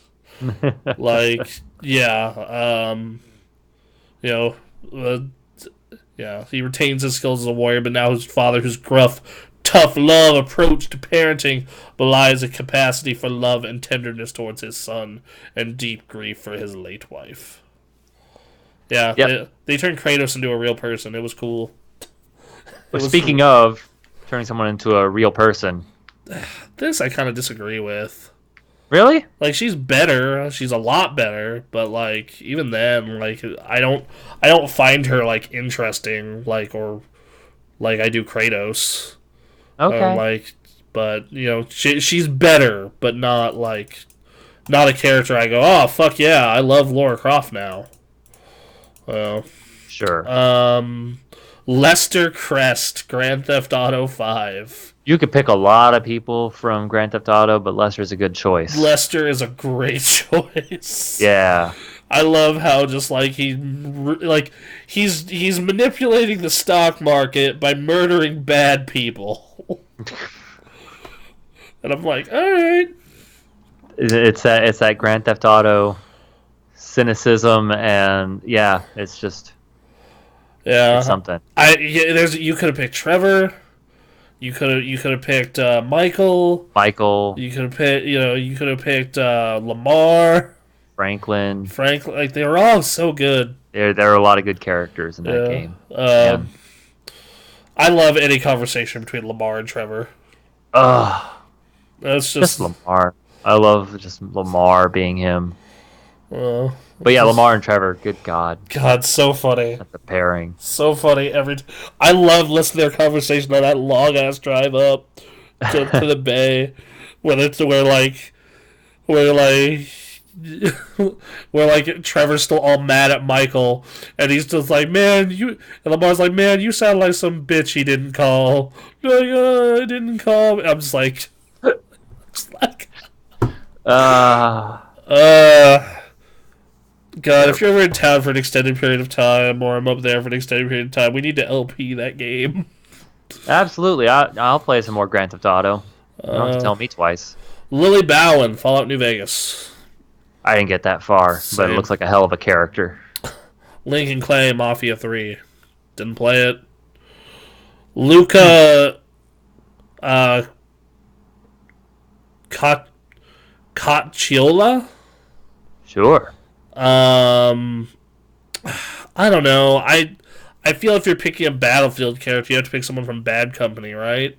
Like, yeah, you know, uh, yeah, he retains his skills as a warrior, but now his father, whose gruff, tough love approach to parenting belies a capacity for love and tenderness towards his son and deep grief for his late wife. Yeah, Yep. they turned Kratos into a real person. It was cool. But speaking of turning someone into a real person, This I kind of disagree with. really? Like, she's better. She's a lot better, but like even then, like I don't find her like interesting, or like I do Kratos. Okay. But she's better, but not a character I go, oh fuck yeah, I love Lara Croft now. Well, Sure. Lester Crest, Grand Theft Auto 5. You could pick a lot of people from Grand Theft Auto, but Lester's a good choice. Lester is a great choice. Yeah. I love how just like he's manipulating the stock market by murdering bad people. And I'm like, all right. It's that Grand Theft Auto cynicism, and yeah, it's Yeah, it's something. you could have picked Trevor. You could have picked Michael. Michael, You could have picked Lamar, Franklin. Frank. Like, they were all so good. There are a lot of good characters in that game. Um, I love any conversation between Lamar and Trevor. Ugh, That's just just Lamar. I love just Lamar being him. uh, But yeah, Lamar and Trevor, good God, God, so funny. that's a pairing. So funny I love listening to their conversation on that long ass drive up to the bay, where where like Trevor's still all mad at Michael, and he's just like, man, and Lamar's like, man, you sound like some bitch he didn't call. Like, I didn't call. I'm just like, Uh, God, if you're ever in town for an extended period of time, or I'm up there for an extended period of time, we need to LP that game. absolutely. I'll play some more Grand Theft Auto. You don't have to tell me twice. Lily Bowen, Fallout New Vegas. I didn't get that far, but Same. it looks like a hell of a character. Lincoln Clay, Mafia 3. Didn't play it. Luca Cacchiola? Sure. I don't know. I feel if you're picking a Battlefield character, you have to pick someone from Bad Company, right?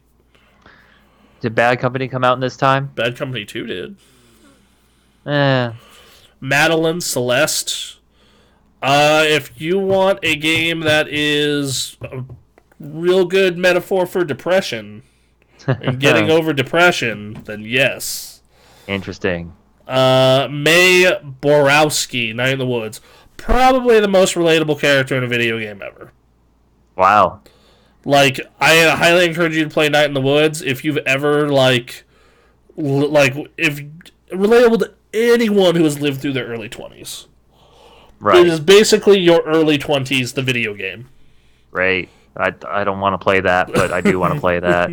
Did Bad Company come out in this time? Bad Company 2 did. Eh. Madeline, Celeste. If you want a game that is a real good metaphor for depression and getting over depression, then yes. Interesting. May Borowski, Night in the Woods. Probably the most relatable character in a video game ever. Wow. Like, I highly encourage you to play Night in the Woods if you've ever, if relatable to anyone who has lived through their early 20s. Right. It is basically your early 20s, the video game. Right. I don't want to play that, but I do want to play that.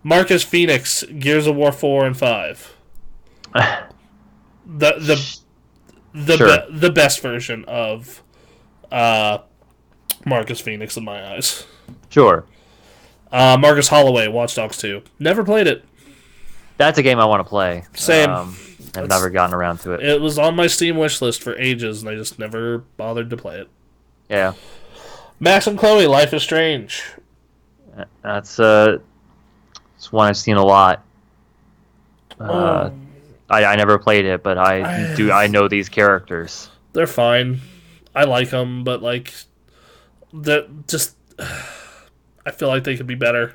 Marcus Phoenix, Gears of War 4 and 5. The Sure. the best version of Marcus Phoenix in my eyes. Sure. Marcus Holloway, Watch Dogs 2. Never played it. That's a game I want to play. Same. I've never gotten around to it. It was on my Steam wishlist for ages, and I just never bothered to play it. Yeah. Max and Chloe, Life is Strange. That's it's one I've seen a lot. I never played it, but I know these characters. They're fine. I like them, but like that just I feel like they could be better.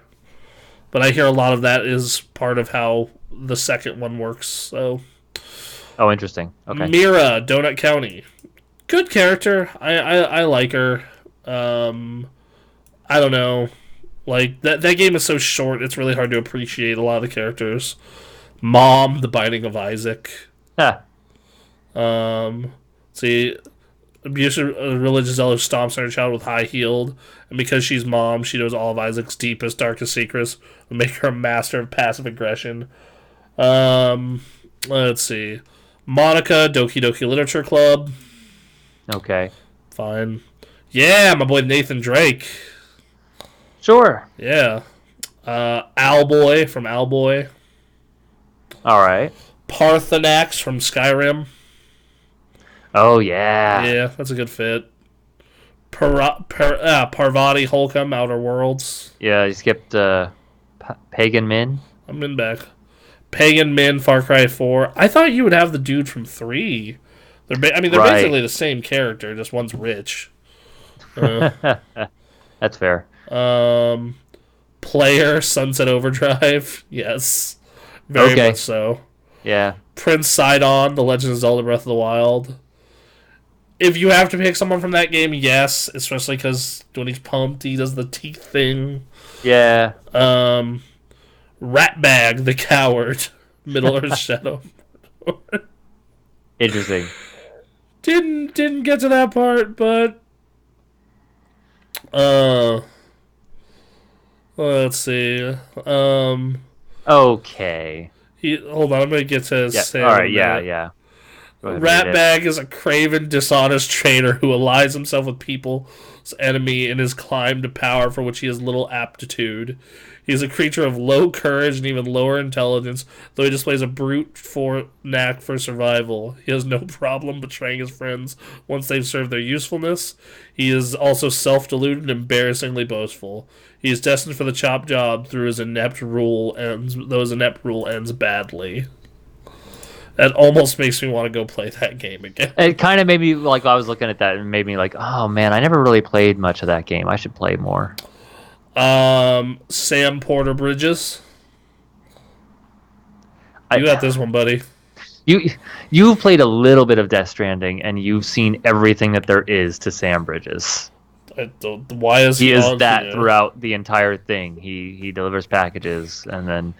But I hear a lot of that is part of how the second one works. So Oh, interesting. Okay. Mira, Donut County. Good character. I like her. I don't know. Like that game is so short, it's really hard to appreciate a lot of the characters. Mom, The Binding of Isaac. Huh. See, abusive religious elder stomps on her child with high heeled, and because she's mom, she knows all of Isaac's deepest, darkest secrets, and make her a master of passive aggression. Let's see. Monica, Doki Doki Literature Club. Okay. Fine. Yeah, my boy Nathan Drake. Sure. Yeah. Owlboy from Owlboy. All right. Parthenax from Skyrim. Oh yeah. Yeah, that's a good fit. Parvati Holcomb, Outer Worlds. Yeah, you skipped Pagan Min. I'm in back. Pagan Min, Far Cry 4. I thought you would have the dude from 3. They're Right. basically the same character, just one's rich. That's fair. Player, Sunset Overdrive. Yes. Very Okay. much so. Yeah. Prince Sidon, The Legend of Zelda Breath of the Wild. If you have to pick someone from that game, yes. Especially because when he's pumped, he does the teeth thing. Yeah. Ratbag, the Coward. Middle Earth Shadow. Interesting. Didn't get to that part, but let's see. Okay. Hold on, I'm gonna get to Yeah. Sam. All right. Yeah. Yeah. Go ahead, read it. Ratbag is a craven, dishonest traitor who allies himself with people's enemy in his climb to power for which he has little aptitude. He is a creature of low courage and even lower intelligence, though he displays a brute knack for survival. He has no problem betraying his friends once they've served their usefulness. He is also self-deluded and embarrassingly boastful. He is destined for the chop job though his inept rule ends badly. That almost makes me want to go play that game again. It kind of made me like I was looking at that and made me like, oh man, I never really played much of that game. I should play more. Sam Porter Bridges. You got this one, buddy. You've played a little bit of Death Stranding and you've seen everything that there is to Sam Bridges. Why is he is that throughout the entire thing? He delivers packages and then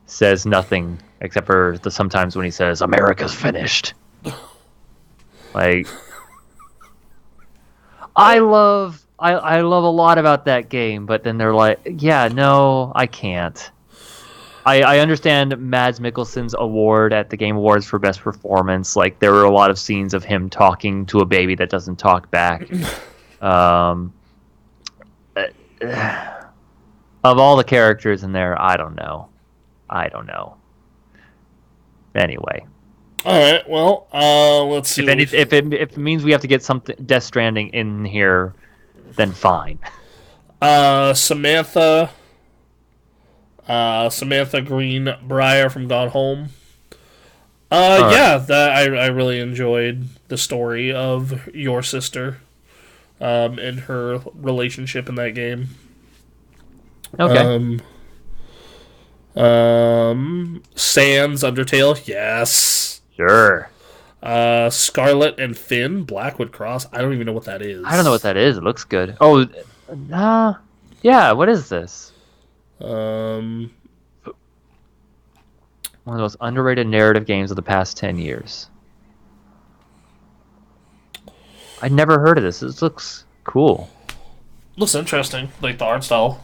says nothing except for sometimes when he says America's finished. Like I love a lot about that game, but then they're like, yeah, no, I can't. I understand Mads Mikkelsen's award at the Game Awards for Best Performance. Like, there were a lot of scenes of him talking to a baby that doesn't talk back. Of all the characters in there, I don't know. Anyway. All right, well, let's see. If it means we have to get something Death Stranding in here, then fine. Samantha, Samantha Greenbrier from Gone Home. All right. Yeah, that I really enjoyed the story of your sister, and her relationship in that game. Okay. Um, Sans Undertale, yes. Sure. Scarlet and Finn, Blackwood Cross. I don't even know what that I don't know what is. that is. It looks good. Oh, yeah. What is this? Um, One of the most underrated narrative games of the past 10 years. I never heard of this. This looks cool. Looks interesting, like the art style.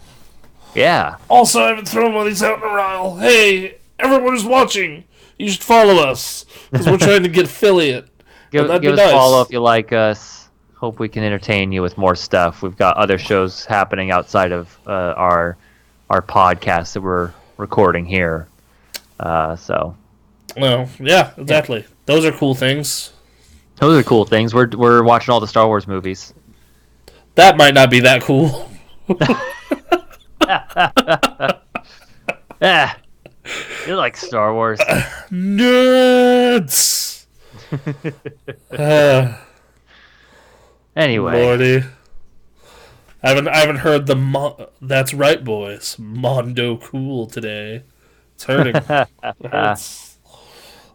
Yeah. Also, I haven't thrown one of these out in a while. Hey, everyone who's watching, you should follow us because we're trying to get affiliate. And that'd Give be us a follow nice. if you like us. Hope we can entertain you with more stuff. We've got other shows happening outside of our podcast that we're recording here. So Well, yeah, yeah, exactly. Those are cool things. those are cool things. We're watching all the Star Wars movies. That might not be that cool. Ah, you like Star Wars? Nerds. Uh, Anyway, Lordy, I haven't heard the That's right, boys. Mondo cool today. It's hurting. It hurts.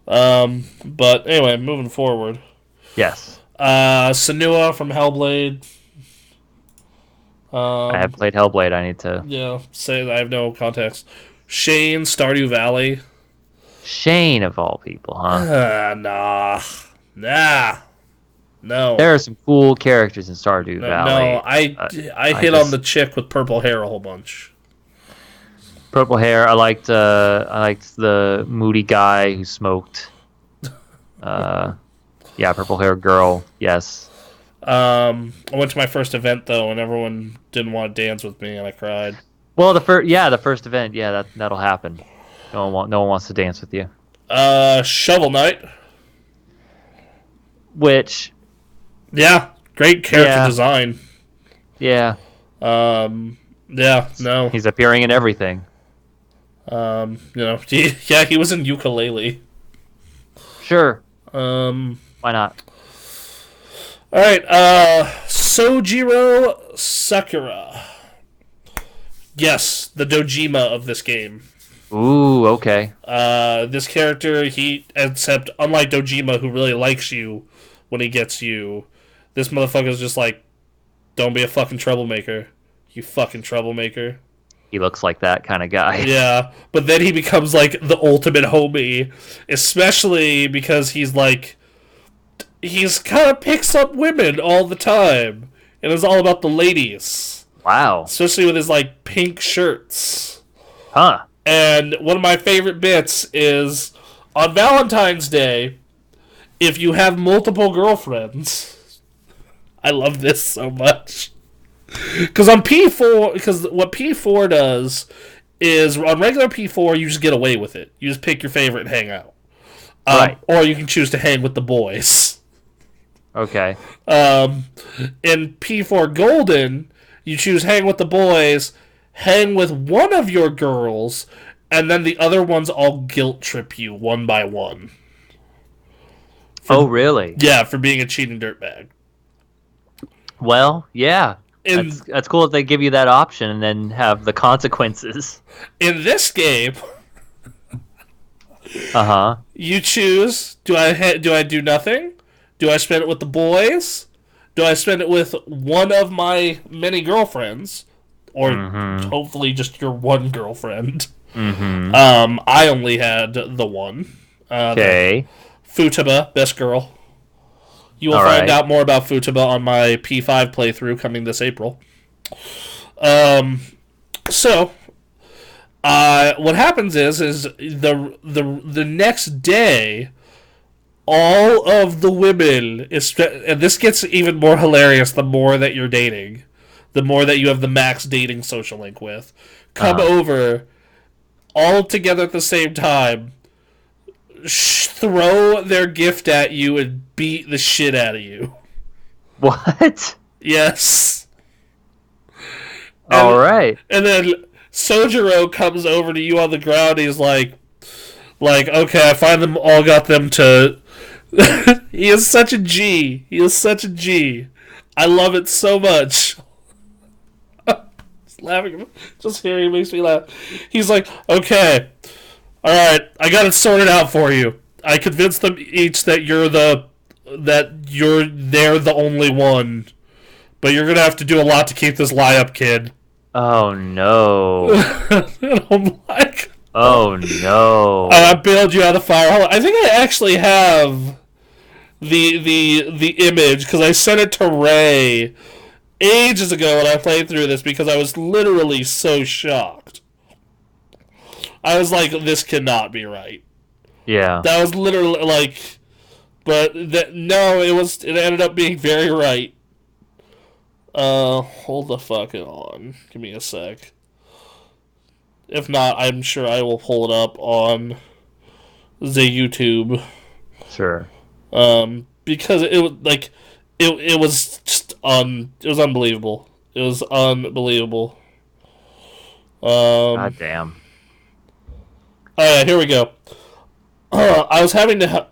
But anyway, moving forward. yes, Senua from Hellblade. I have Um, played Hellblade. I need to. yeah, say I have no context. Shane, Stardew Valley. Shane of all people, huh? Nah, no, There are some cool characters in Stardew no. Valley. I I hit on the just chick with purple hair a whole bunch. purple hair. I liked the moody guy who smoked. Uh, yeah, purple hair girl. Yes. I went to my first event though, and everyone didn't want to dance with me, and I cried. Well, the first event. Yeah, that'll happen. No one wants to dance with you. Shovel Knight. Which, Yeah, great character yeah, design. yeah, Yeah, no. he's appearing in everything. Yeah, he was in Ukulele. Sure, Um, why not? all right. Sojiro Sakura. Yes, the Dojima of this game. Ooh, okay. This character, except unlike Dojima, who really likes you when he gets you, this motherfucker's just like, don't be a fucking troublemaker. You fucking troublemaker. He looks like that kind of guy. Yeah, but then he becomes like the ultimate homie, especially because he's kind of picks up women all the time, and it's all about the ladies, Wow. especially with his like pink shirts. Huh. And one of my favorite bits is on Valentine's Day, if you have multiple girlfriends. I love this so much. Because on P4, because what P4 does is on regular P4, you just get away with it. You just pick your favorite and hang out. Right. Or you can choose to hang with the boys. Okay. In P4 Golden, you choose hang with the boys, hang with one of your girls, and then the other ones all guilt trip you one by one. Oh, really? Yeah, for being a cheating dirtbag. Well, yeah. In That's cool if they give you that option and then have the consequences. in this game, Uh-huh. you choose: do I do nothing? Do I spend it with the boys? Do I spend it with one of my many girlfriends, or hopefully just your one girlfriend? Mm-hmm. I only had the one. Okay. Futaba, best girl. You will All find right. out more about Futaba on my P5 playthrough coming this April. So what happens is the next day, all of the women and this gets even more hilarious the more that you're dating, the more that you have the max dating social link with, come Uh-huh. over all together at the same time, throw their gift at you and beat the shit out of you. What? Yes. All right. And then Sojiro comes over to you on the ground. He's like, okay, I find them all got them to. He is such a G. He is such a G. I love it so much. Just laughing, just hearing makes me laugh. He's like, okay, all right, I got it sorted out for you. I convinced them each that they're the only one, but you're gonna have to do a lot to keep this lie up, kid. Oh no. And I'm like, Oh no. I bailed you out of fire. Hold on. I think I actually have the image because I sent it to Ray ages ago when I played through this because I was literally so shocked. I was like, this cannot be right. Yeah. That was literally like, but no, it ended up being very right. Hold the fucking on. Give me a sec. If not, I'm sure I will pull it up on the YouTube. Sure. Because it was like, it was just it was unbelievable. It was unbelievable. God damn. Oh yeah, here we go. I was having to.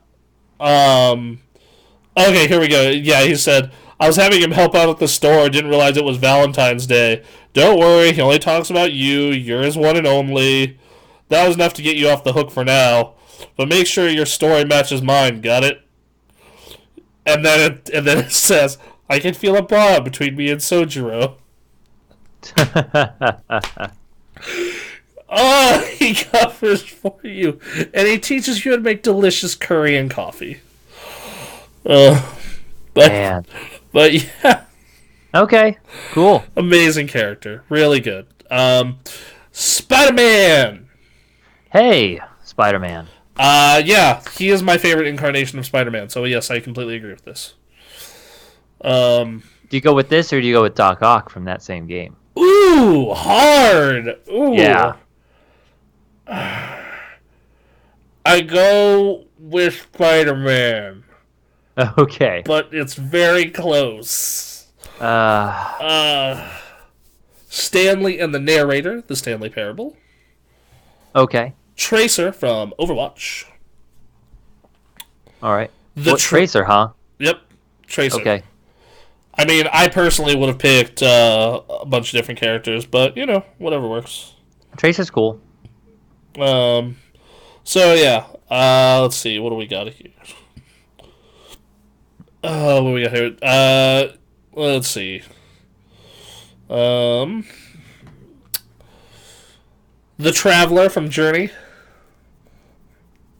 Okay, here we go. Yeah, he said I was having him help out at the store. Didn't realize it was Valentine's Day. Don't worry, he only talks about you. You're his one and only. That was enough to get you off the hook for now. But make sure your story matches mine. Got it? And then it says, I can feel a bond between me and Sojiro. Oh, he covers for you, and he teaches you how to make delicious curry and coffee. But Man. but yeah, Okay. Cool. amazing character, really good. Spider-Man. Hey, Spider-Man. Yeah, he is my favorite incarnation of Spider-Man. So yes, I completely agree with this. Do you go with this or do you go with Doc Ock from that same game? Ooh, hard. Ooh. Yeah. I go with Spider-Man, Okay. but it's very close. Stanley and the Narrator, the Stanley Parable. Okay. Tracer from Overwatch. All right. The Tracer, huh? Yep, Tracer. Okay. I mean, I personally would have picked a bunch of different characters, but, you know, whatever works. Tracer's cool. So, yeah. Let's see. What do we got here? What do we got here? Let's see. The Traveler from Journey.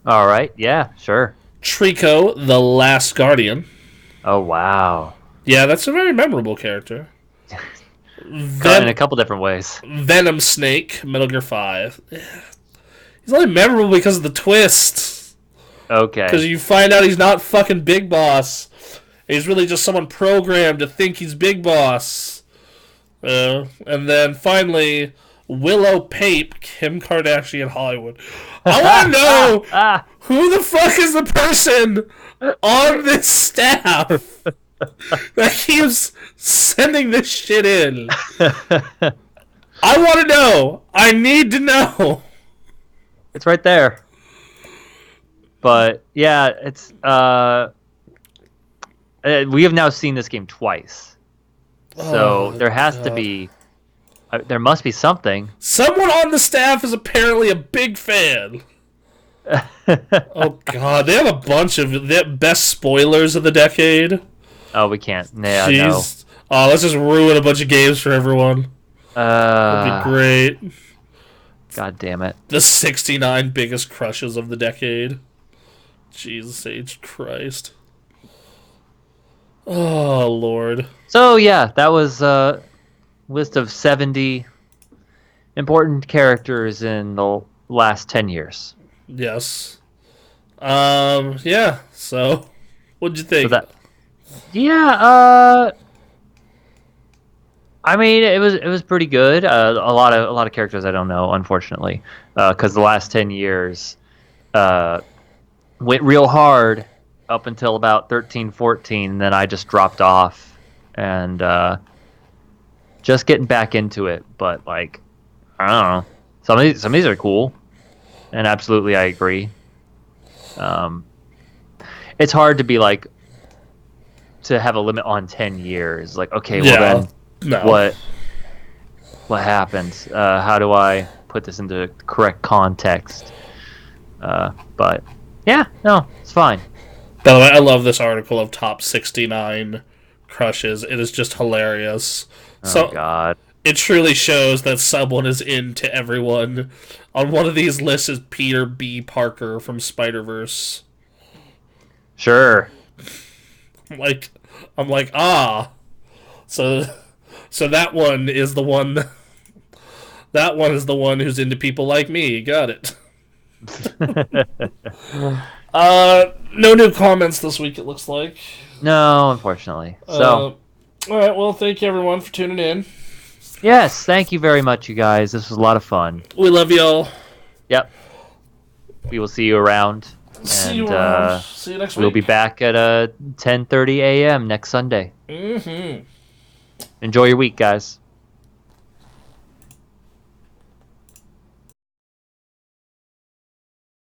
All right. Yeah, sure. Trico, the Last Guardian. Oh, wow. Yeah, that's a very memorable character. In a couple different ways. Venom Snake, Metal Gear 5. He's only memorable because of the twist. Okay. Because you find out he's not fucking Big Boss. He's really just someone programmed to think he's Big Boss. And then finally, Willow Pape, Kim Kardashian Hollywood. I want to know who the fuck is the person on this staff that keeps sending this shit in. I want to know. I need to know. It's right there. But yeah, it's we have now seen this game twice. So there has to be there must be something. Someone on the staff is apparently a big fan. Oh god, they have a bunch of the best spoilers of the decade. Oh, we can't. Yeah, Jeez. Oh, let's just ruin a bunch of games for everyone. no. That'd be great. God damn it. The 69 biggest crushes of the decade. Jesus H. Christ. Oh, Lord. So yeah, that was a list of 70 important characters in the last 10 years. Yes. Yeah, so what'd you think? I mean, it was pretty good. A lot of characters I don't know, unfortunately, because the last 10 years went real hard up until about 13, 14, and then I just dropped off and just getting back into it. But like, I don't know. Some of these are cool, and absolutely I agree. Um, it's hard to be like to have a limit on 10 years. Like, okay, well Yeah. then No. what happens? How do I put this into the correct context? But yeah, no, it's fine. By the way, I love this article of top 69 crushes. It is just hilarious. Oh So God. it truly shows that someone is into everyone. On one of these lists is Peter B. Parker from Spider Verse. Sure. Like, I'm like, ah. So, so that one is the one. That one is the one who's into people like me. Got it. No new comments this week. It looks like. No, unfortunately. So, All right. Well, thank you everyone for tuning in. yes, thank you very much, you guys. This was a lot of fun. We love y'all. Yep. We will see you around. See And you around. See you next week. we'll be back at 10:30 a.m. next Sunday. Mm-hmm. Enjoy your week, guys.